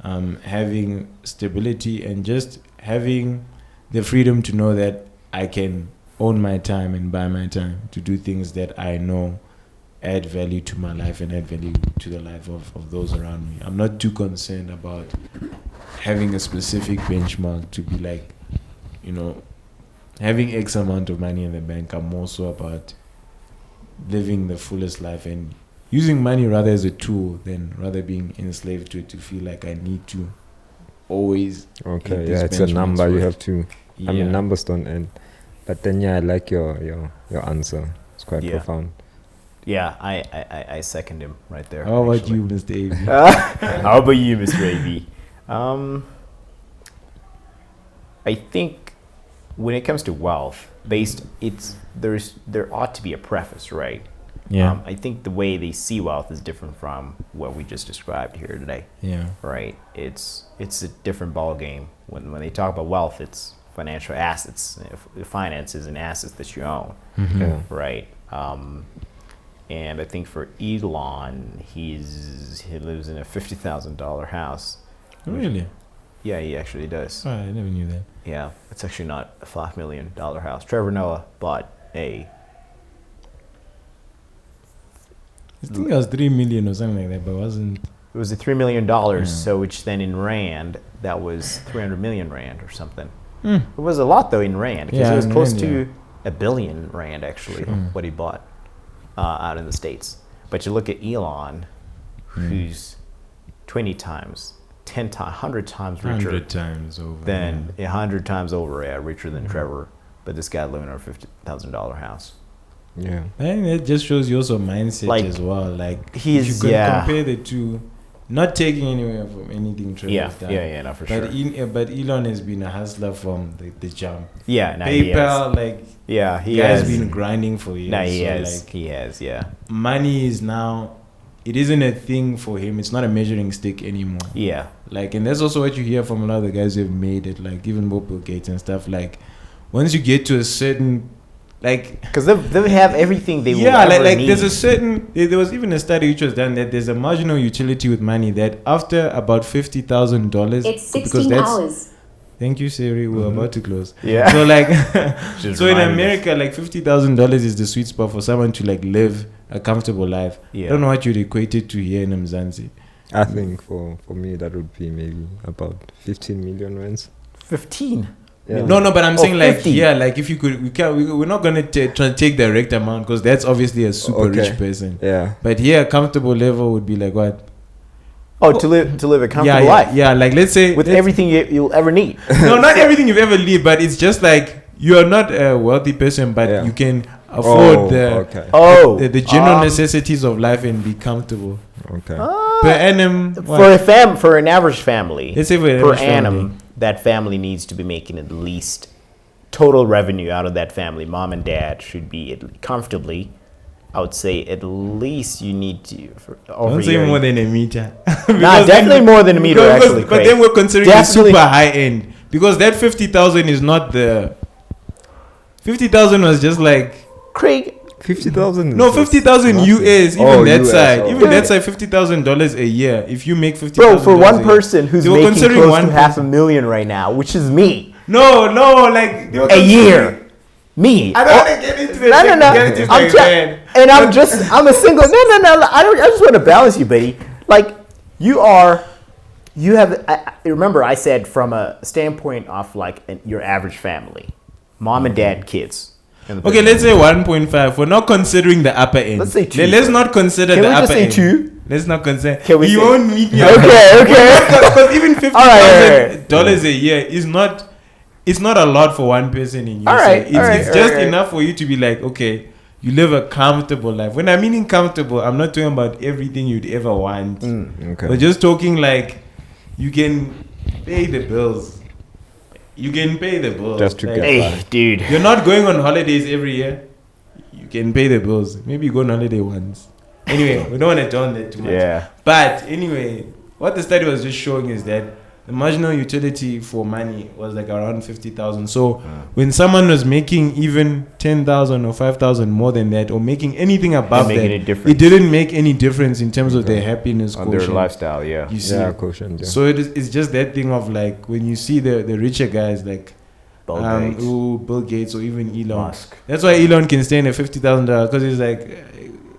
having stability and just having the freedom to know that I can own my time and buy my time to do things that I know add value to my life and add value to the life of those around me. I'm not too concerned about having a specific benchmark to be like, having X amount of money in the bank. I'm more so about living the fullest life and using money rather as a tool than rather being enslaved to it to feel like I need to always. Okay, yeah, it's a number you have to. I mean, numbers don't end. But then, I like your answer. It's quite profound. Yeah, I second him right there. How about you, Mr. AB? How about you, Mr. AB? I think when it comes to wealth, there ought to be a preface, right? Yeah. I think the way they see wealth is different from what we just described here today. Yeah. Right. It's a different ball game. When they talk about wealth, it's financial assets. Finance is an asset that you own. Mm-hmm. Yeah. Right. And I think for Elon, he lives in a $50,000 house. Really? Yeah, he actually does. Oh, I never knew that. Yeah, it's actually not a $5 million house. Trevor Noah bought I think it was 3 million or something like that, but it wasn't. It was a $3 million, so which then in Rand, that was 300 million Rand or something. It was a lot though in Rand, because it was close to a billion Rand actually, what he bought out in the States. But you look at Elon, who's 20 times, 10 times, 100 times richer. 100 times over. Than 100 times over, richer than Trevor. But this guy living in a $50,000 house. Yeah. I think that just shows you also mindset Like, as well. Like, he's- if you can yeah. compare the two, not taking anywhere from anything Trevor's done. No, for sure. But Elon has been a hustler from the jump. Yeah, no, he has. PayPal, like, Yeah, he guy's has. been grinding for years. No, he so has. Like, He has, yeah. money is now, it isn't a thing for him. It's not a measuring stick anymore. Yeah. Like, and that's also what you hear from a lot of the guys who have made it, like even Bill Gates and stuff. Like, once you get to a certain, like, Because they have everything they will like ever need. there's a certain, there was even a study which was done that there's a marginal utility with money that after about $50,000, It's 16 hours. Thank you, Siri. We're about to close. Yeah. So like, Just so in remind us. America, like $50,000 is the sweet spot for someone to like live a comfortable life. Yeah. I don't know what you'd equate it to here in Mzansi. I think for me that would be maybe about 15 million rands. 15. Yeah. No, but I'm saying like 50. like if you could, we're not gonna try to take the direct amount because that's obviously a super rich person. Yeah. But here, a comfortable level would be like what? Oh, to live a comfortable life. Yeah, like let's say With everything you'll ever need. no, not everything you've ever lived, but it's just like you are not a wealthy person, but you can afford the general necessities of life and be comfortable. Okay. Per annum, For an average family, let's say for an per average annum, family. that family needs to be making at least total revenue out of that family. Mom and dad should be comfortably. I would say at least you need to. Don't say more than a meter. Nah, definitely more than a meter. Actually, but then we're considering the super high end because that 50,000 is not the 50,000 was just like Craig. 50,000. No, 50,000 US. Even that US, side, even that side, $50,000 a year. If you make 50,000, bro, for one person who's making close to $500,000 $500,000 right now, which is me. No, like a year. Me. I don't want to get into this. I'm a single. No. I just want to balance you, buddy. Like you have. Remember, I said from a standpoint of like your average family, mom and dad, kids. Okay, let's say 1.5. We're not considering the upper end. Let's say 2. Let's not consider the upper end. Can we just say 2? Let's not consider. You won't meet me. Okay. Because even $50,000 a year is not. It's not a lot for one person in USA. It's just enough for you to be like, okay, you live a comfortable life. When I mean comfortable, I'm not talking about everything you'd ever want. Okay. But just talking like you can pay the bills. You can pay the bills. Just to like, get by. Dude. You're not going on holidays every year. you can pay the bills. Maybe you go on holiday once. Anyway, we don't want to turn that too much. Yeah. But anyway, what the study was just showing is that the marginal utility for money was like around 50,000. So when someone was making even 10,000 or 5,000 more than that, or making anything above that, it didn't make any difference in terms of their happiness on quotient. their lifestyle. Yeah. You see, quotient. Yeah. so it's just that thing of like when you see the richer guys like Bill Gates or even Elon Musk. That's why Elon can stay in a $50,000 because it's like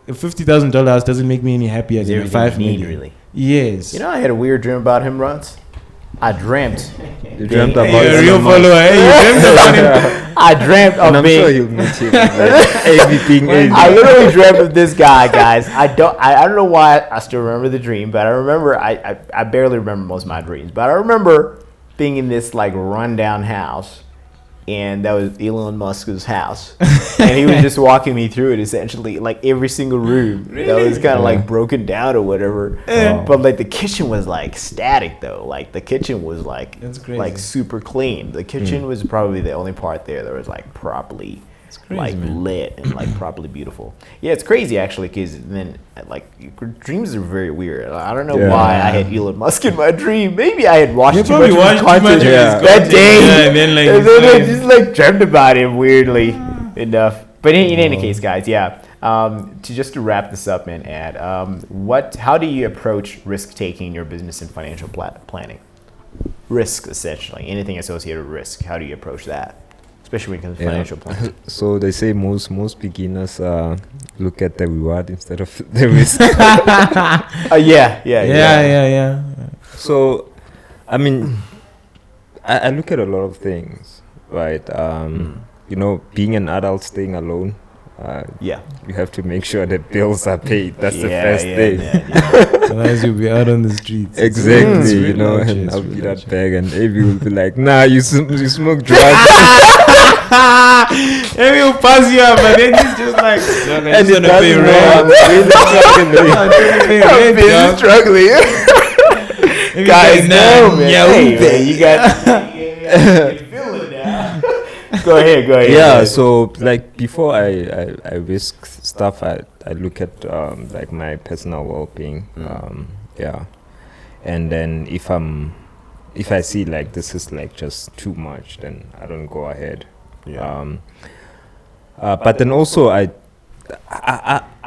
a $50,000 doesn't make me any happier than a 5 million. Really. Yes. You know, I had a weird dream about him once. I dreamt. You dreamt about You're a real Elon Musk. follower. Hey, you dreamt about him. I dreamt of And I'm being. sure you'll meet him. Everything is. I literally dreamt of this guy, guys. I don't know why I still remember the dream, but I remember I barely remember most of my dreams, but I remember being in this like rundown house, and that was Elon Musk's house, and he was just walking me through it essentially, like every single room that was kind of like broken down or whatever. But like the kitchen was like static though, like the kitchen was like That's crazy. like super clean. The kitchen was probably the only part there that was like properly crazy, man. lit and like properly beautiful. Yeah, it's crazy actually, because then like dreams are very weird. I don't know why I had Elon Musk in my dream. Maybe I had watched too much of his content that day, and then like, I just like dreamt about him weirdly enough. But in any case, guys, to wrap this up, man, Ed, how do you approach risk taking in your business and financial planning? Risk, essentially, anything associated with risk. How do you approach that? Especially when it comes to financial planning. So they say most beginners look at the reward instead of the risk. Yeah. So, I mean, I look at a lot of things, right? You know, being an adult, staying alone. You have to make sure that bills are paid. That's the first thing. Otherwise, you'll be out on the streets. Exactly, you know, and I'll be that bag, and Avi will be like, "Nah, you smoke drugs." Avi will pass you up, but then he's just like, "Look, I'm And just it gonna pay doesn't rent. matter. Business struggling. Guys, no, man. Hey, man, you got feel it now. Go ahead. Yeah, so like before I risk stuff, I look at like my personal well-being. And then if I see like this is like just too much, then I don't go ahead. But then also I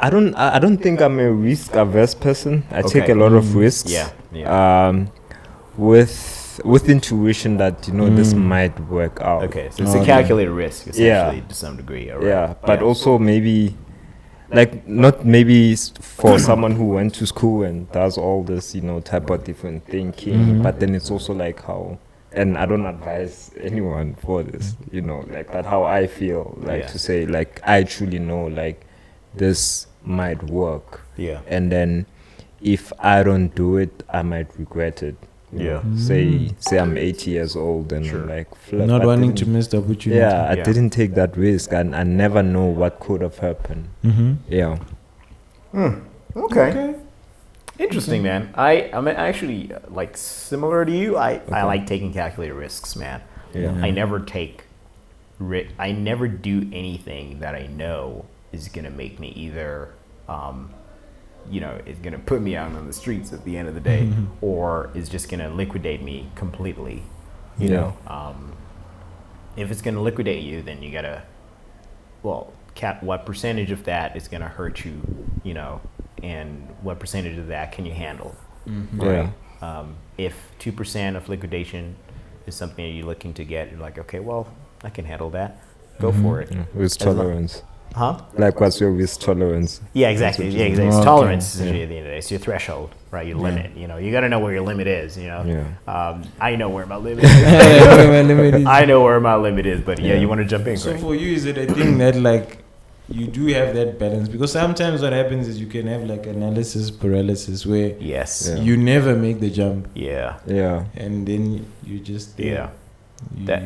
don't think I'm a risk averse person. I take a lot of risks. With intuition that this might work out. Okay, so it's a calculated risk essentially to some degree. But also maybe like not maybe for someone who went to school and does all this type of different thinking, but then it's also like how, and I don't advise anyone for this, like, but how I feel like to say like I truly know like this might work, and then if I don't do it I might regret it. Say I'm 80 years old and like not wanting to miss the opportunity. I didn't take that risk, and I never know what could have happened. Okay. Interesting, man. I'm actually like similar to you. I like taking calculated risks, man. I never take I never do anything that I know is gonna make me either it's going to put me out on the streets at the end of the day, or is just going to liquidate me completely. You know, if it's going to liquidate you, then you got to, cap what percentage of that is going to hurt you, and what percentage of that can you handle? Right? If 2% of liquidation is something that you're looking to get, you're like, okay, well, I can handle that. Go for it. With tolerance. Huh? Like, what's your risk tolerance? Yeah, exactly. It's tolerance at the end of the day. It's your threshold, right? Your limit. You got to know where your limit is. I know where my limit is. I know where my limit is, but you want to jump in? So Greg? for you, is it a thing that like you do have that balance? Because sometimes what happens is you can have like analysis paralysis where you never make the jump. And then you just you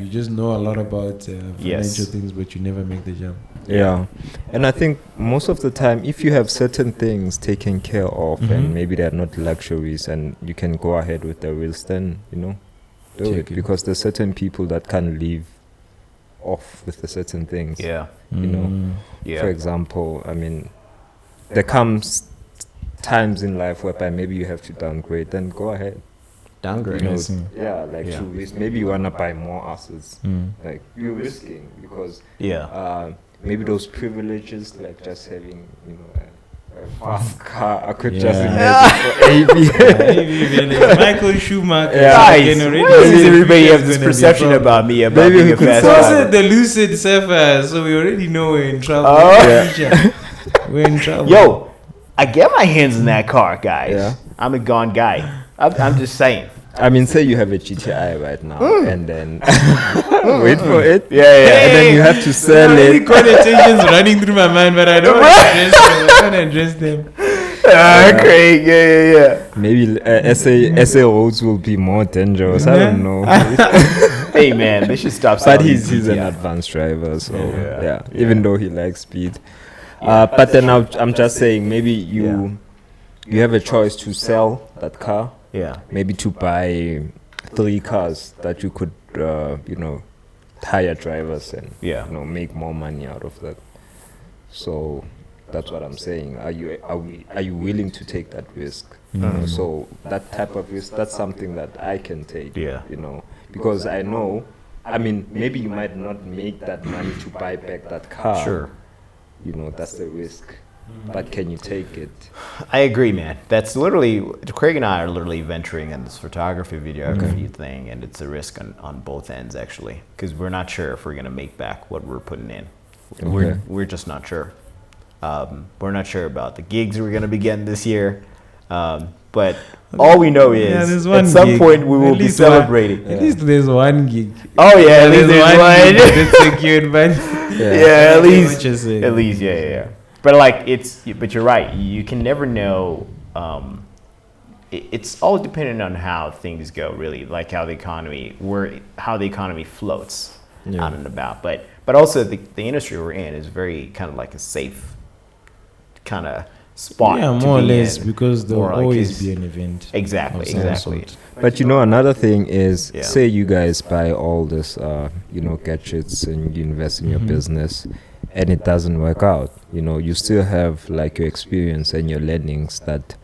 just know a lot about financial things, but you never make the jump. And I think most of the time, if you have certain things taken care of and maybe they're not luxuries and you can go ahead with the risk, then do it. Because there's certain people that can live off with the certain things. Yeah. You know, Yeah. for example, I mean, there comes times in life whereby maybe you have to downgrade. Then go ahead. Downgrade. You know, I see. yeah, like Yeah. to risk. Maybe you wanna buy more assets. Like you're risking because Yeah. maybe those privileges, like just having, you know, a fast car, I could Yeah. just imagine for AB. Maybe Michael Schumacher. Guys, again, already why does the everybody future's have this gonna be a perception problem. about me about Maybe being we a could fast sell So driver? said the Lucid Sapphire, so we already know we're in trouble. Oh. Future. We're in trouble. Yo, I get my hands in that car, guys. Yeah. I'm a gone guy. I'm just saying. I mean, say you have a GTI right now, and then wait for it. Yeah, yeah. And then you have to sell Many it. connotations running through my mind, but I don't want to address them. I don't address them. Great. Yeah. Maybe SA roads will be more dangerous. I don't know. Hey, man, they should stop. But selling he's these an GTI. advanced driver, so Yeah. yeah. Even though he likes speed, but then I'm just saying maybe you have a choice to sell that car, Yeah. maybe to buy 3 cars that you could you know, hire drivers and Yeah. you know, make more money out of that. So that's what I'm saying. Are you willing to take that risk? You know, so that type of risk, that's something that I can take. Yeah. You know, because I know. I mean, maybe you might not make that money to buy back that car. Sure. You know, that's the risk. But can you take it? I agree, man. That's literally, Craig and I are literally venturing in this photography, videography thing, and it's a risk on both ends, actually, because we're not sure if we're going to make back what we're putting in. Okay. We're just not sure. We're not sure about the gigs we're going to be getting this year. But all we know is there's one at some gig. point we At will be least one. celebrating. At least there's one gig. Oh, yeah, at least there's one. gig that's secured, but Yeah, at least. what you're saying. At least, yeah. But like but you're right. You can never know. It's all dependent on how things go, really. Like how the economy floats out and about. But also the industry we're in is very kind of like a safe kind of spot. Yeah, to more or be less, in. because there'll More like always it's- be an event. Exactly. of some sort. But you know, another thing is, Yeah. say you guys buy all this, you know, gadgets and you invest in your business, and it doesn't work out. You know, you still have like your experience and your learnings that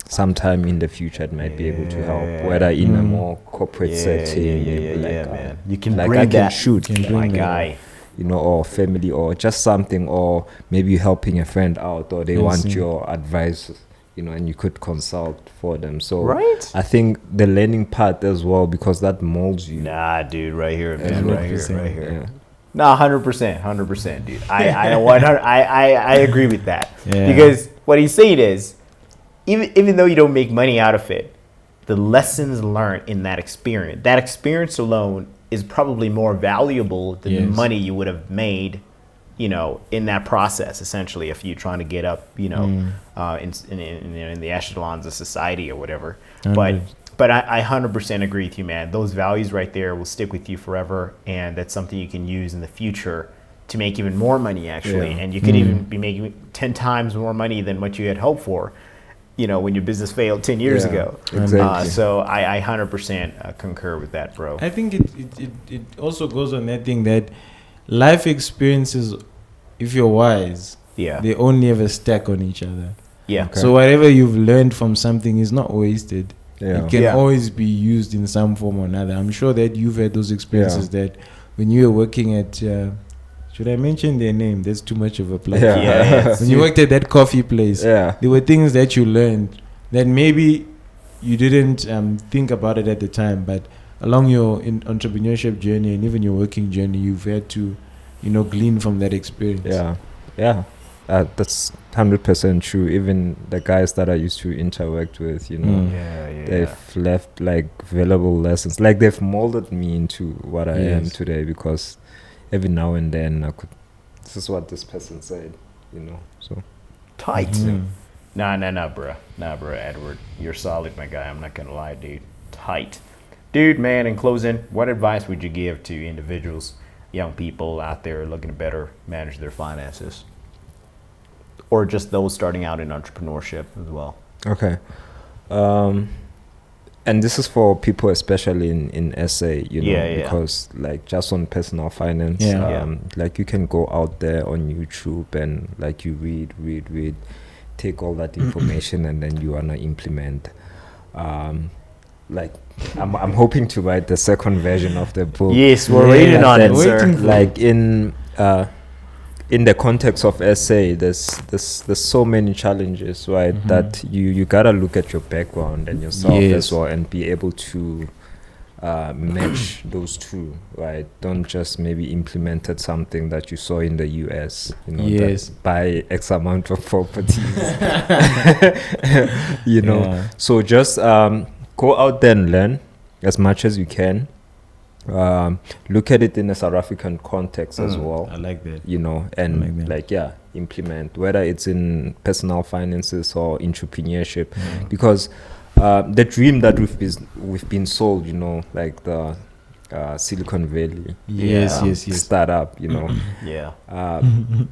sometime in the future it might be able to help, whether in a more corporate setting, maybe like, man. You can like bring I can that. shoot, Can my bring that. guy. you know, or family, or just something, or maybe you're helping a friend out, or they I want see. your advice, you know, and you could consult for them. So Right? I think the learning part as well, because that molds you. Nah, dude, right here, man, right here, 100%. right here. Yeah. No, 100%, dude. I 100, I agree with that. Yeah. Because what he's saying is, even though you don't make money out of it, the lessons learned in that experience alone is probably more valuable than the Yes. money you would have made, you know, in that process. Essentially, if you're trying to get up, you know, in the echelons of society or whatever. But I 100% agree with you, man. Those values right there will stick with you forever, and that's something you can use in the future to make even more money, actually. Yeah. And you could even be making 10 times more money than what you had hoped for, you know, when your business failed 10 years Yeah, ago. exactly. So I 100% concur with that, bro. I think it also goes on that thing that life experiences, if you're wise, Yeah. they only ever stack on each other. Yeah. Okay. So whatever you've learned from something is not wasted. Yeah. It can Yeah. always be used in some form or another. I'm sure that you've had those experiences that when you were working at, should I mention their name? That's too much of a plug. Yeah. Yeah. When you worked at that coffee place, Yeah. there were things that you learned that maybe you didn't think about it at the time, but along your entrepreneurship journey and even your working journey, you've had to, you know, glean from that experience. Yeah. That's 100% true. Even the guys that I used to interact with, you know, they've left like valuable lessons. Like they've molded me into what I am Yes. today, because every now and then I could, this is what this person said, you know. So Tight. Mhm. Nah, bro, Edward. You're solid, my guy. I'm not going to lie, dude. Tight. Dude, man, in closing, what advice would you give to individuals, young people out there looking to better manage their finances? Or just those starting out in entrepreneurship as well? okay. and this is for people, especially in SA, you know, Yeah. because like just on personal finance, Yeah. like you can go out there on YouTube and like you read, take all that information, and then you wanna implement. Like I'm hoping to write the second version of the book. Yes, we're Yeah, waiting on it, then sir. waiting for Like in the context of SA, there's so many challenges, right? That you gotta look at your background and yourself Yes. as well, and be able to match those two, right? Don't just maybe implemented something that you saw in the US, you know, Yes. that buy X amount of properties, you know. Yeah. So just go out there and learn as much as you can. Look at it in a South African context as well, I like that. you know, I and like that. like implement, whether it's in personal finances or entrepreneurship, because the dream that we've been sold, you know, like the Silicon Valley Yes, yes. startup, you know, Yeah.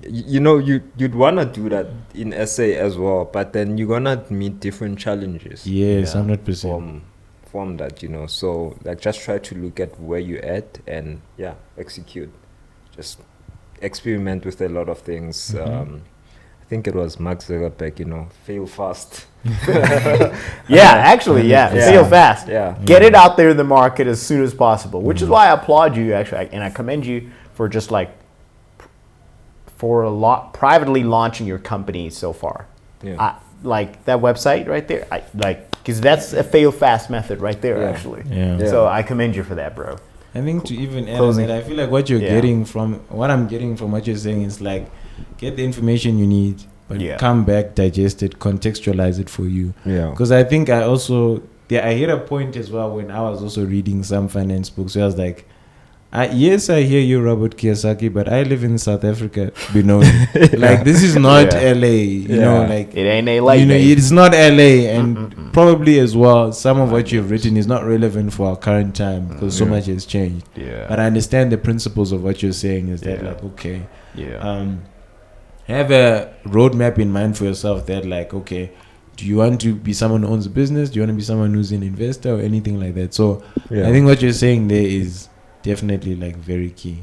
you know, you'd wanna do that in SA as well, but then you're gonna meet different challenges Yes, Yeah. 100%. from that, you know. So like just try to look at where you're at and execute. Just experiment with a lot of things. I think it was Mark Zuckerberg, you know, fail fast. Yeah, actually, Yeah. fail fast. Yeah. Get it out there in the market as soon as possible, which is why I applaud you, actually, and I commend you for just like privately launching your company so far. Yeah. Like that website right there, because that's a fail fast method right there, Yeah. actually. Yeah. Yeah. So I commend you for that, bro. I think to even add on Closing. that, I feel like what you're Yeah. getting from what I'm getting from what you're saying is like get the information you need, but Yeah. come back, digest it, contextualize it for you. Yeah. Because I think I hit a point as well when I was also reading some finance books where I was like, yes, I hear you, Robert Kiyosaki, but I live in South Africa, Benoni. Like, this is not Yeah. LA, you know, Yeah. like, It ain't a light. you know, babe. it's not LA, and probably as well, some of what you've written is not relevant for our current time because so much has changed. Yeah. But I understand the principles of what you're saying is that, Yeah. like, okay, Yeah. have a roadmap in mind for yourself that, like, okay, do you want to be someone who owns a business? Do you want to be someone who's an investor or anything like that? So Yeah. I think what you're saying there is definitely like very key.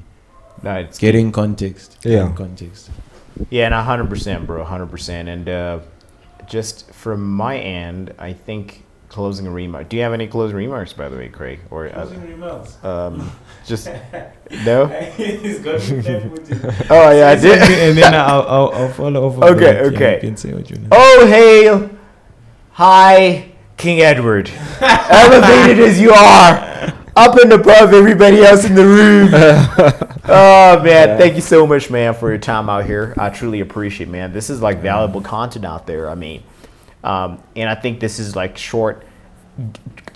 No, it's Getting context. Yeah. Getting context. Yeah, and 100%, bro, 100%. And just from my end, I think closing remark. Do you have any closing remarks, by the way, Craig? Or remarks. just no? He's got Oh yeah, I did. And then I'll follow over. Okay, that. okay. You can say what you know. Oh hail, hi, King Edward, elevated as you are, up and above everybody else in the room. Oh man, thank you so much, man, for your time out here. I truly appreciate it, man. This is like valuable content out there. I mean, and I think this is like short.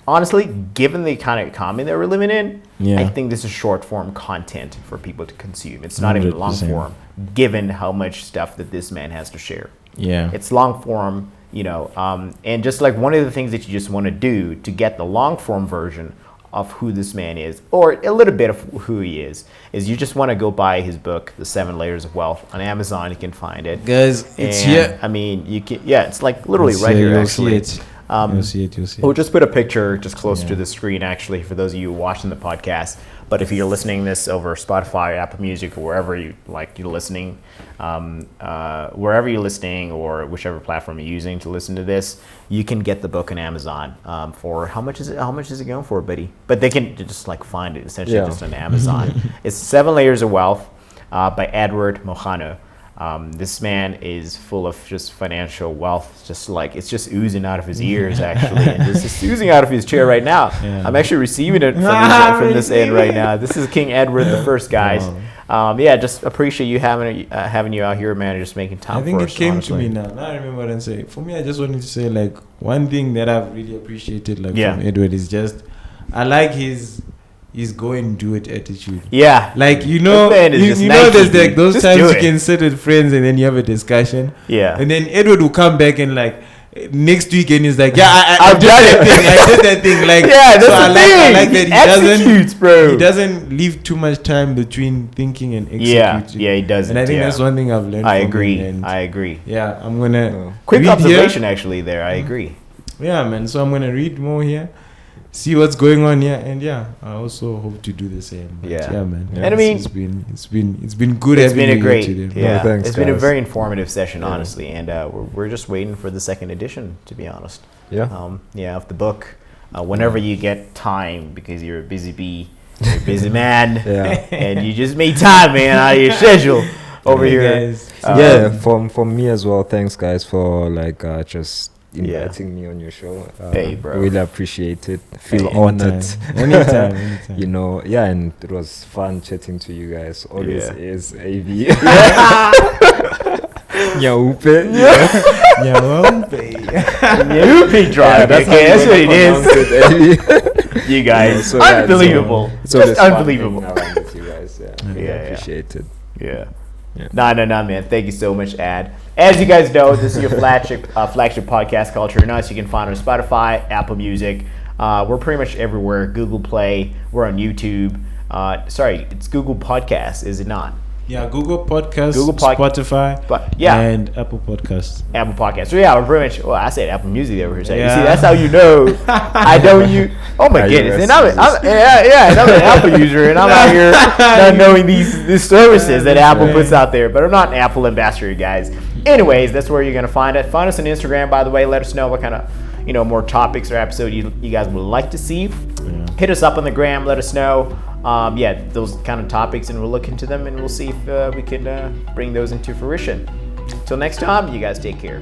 Honestly, given the kind of economy that we're living in, Yeah. I think this is short form content for people to consume. It's not even long 100%. form, given how much stuff that this man has to share. Yeah. It's long form, you know, and just like one of the things that you just want to do to get the long form version of who this man is, or a little bit of who he is you just want to go buy his book, The 7 Layers of Wealth, on Amazon. You can find it. Guys, it's And, here. I mean, you can, yeah, it's like literally It's right here, here, you'll actually. see it. You'll see it. You'll see We'll it. just put a picture just closer Yeah. to the screen, actually, for those of you watching the podcast. But if you're listening this over Spotify, Apple Music, or wherever you're listening, wherever you're listening, or whichever platform you're using to listen to this, you can get the book on Amazon for how much is it? How much is it going for, buddy? But they can just like find it essentially Yeah. just on Amazon. It's 7 Layers of Wealth by Edward Mogano. This man is full of just financial wealth, just like it's just oozing out of his ears, actually, and it's just oozing out of his chair right now. Yeah. I'm actually receiving it from this end right now. This is King Edward the First, guys. Yeah, just appreciate you having you out here, man, and just making time I think for it us. came honestly. to me now. Now I remember what I said. For me, I just wanted to say like one thing that I've really appreciated like Yeah. from Edward is just I like his go and do it attitude. Yeah, Like you know, This man is just you know, Nike, there's like dude. those Just times do you it. can sit with friends and then you have a discussion, yeah. and then Edward will come back and like next week and he's like, yeah, I've did done that it. thing. I did that thing. Like Yeah, that's so the I thing. like that He he executes, bro. He doesn't leave too much time between thinking and executing. Yeah, he does. And I think yeah. that's one thing I've learned. I from agree. him, and I agree. yeah, I'm gonna Yeah. Quick read here. observation, actually. There, I agree. Yeah, man. So I'm gonna read more here. see what's going on here, and I also hope to do the same. But Yeah. man. And I mean, it's been good. It's been a having you great, here today. yeah. thanks, It's been a guys. very informative session, honestly, and we're just waiting for the second edition, to be honest. Yeah. Of the book. Whenever you get time, because you're a busy bee, you're a busy man, and you just made time, man, out of your schedule over here. Guys. For me as well. Thanks, guys, for like just inviting me on your show. Hey, bro. Really appreciate it. Feel Anytime. honored. Anytime. You know, and it was fun chatting to you guys. Always is AV. Nyaupe. You big drive, okay? That's what it is. You guys, So, unbelievable. So Just unbelievable. With you guys, really appreciate it. Yeah. No, man. Thank you so much, Ad. As you guys know, this is your flagship podcast, Culture and Us. You can find us on Spotify, Apple Music. We're pretty much everywhere. Google Play. We're on YouTube. Sorry, it's Google Podcasts, is it not? Yeah, Google Podcasts, Spotify, and Apple Podcasts. Apple Podcasts. So we're pretty much. Well, I said Apple Music over here. So you see, that's how you know. I know you. Oh my goodness! And I'm an Apple user, and I'm out here not knowing these services that Apple puts out there. But I'm not an Apple ambassador, guys. Anyways, that's where you're gonna find it. Find us on Instagram, by the way. Let us know what kind of more topics or episode you guys would like to see. Hit us up on the gram. Let us know. Those kind of topics, and we'll look into them, and we'll see if we can bring those into fruition. Till next time, you guys take care.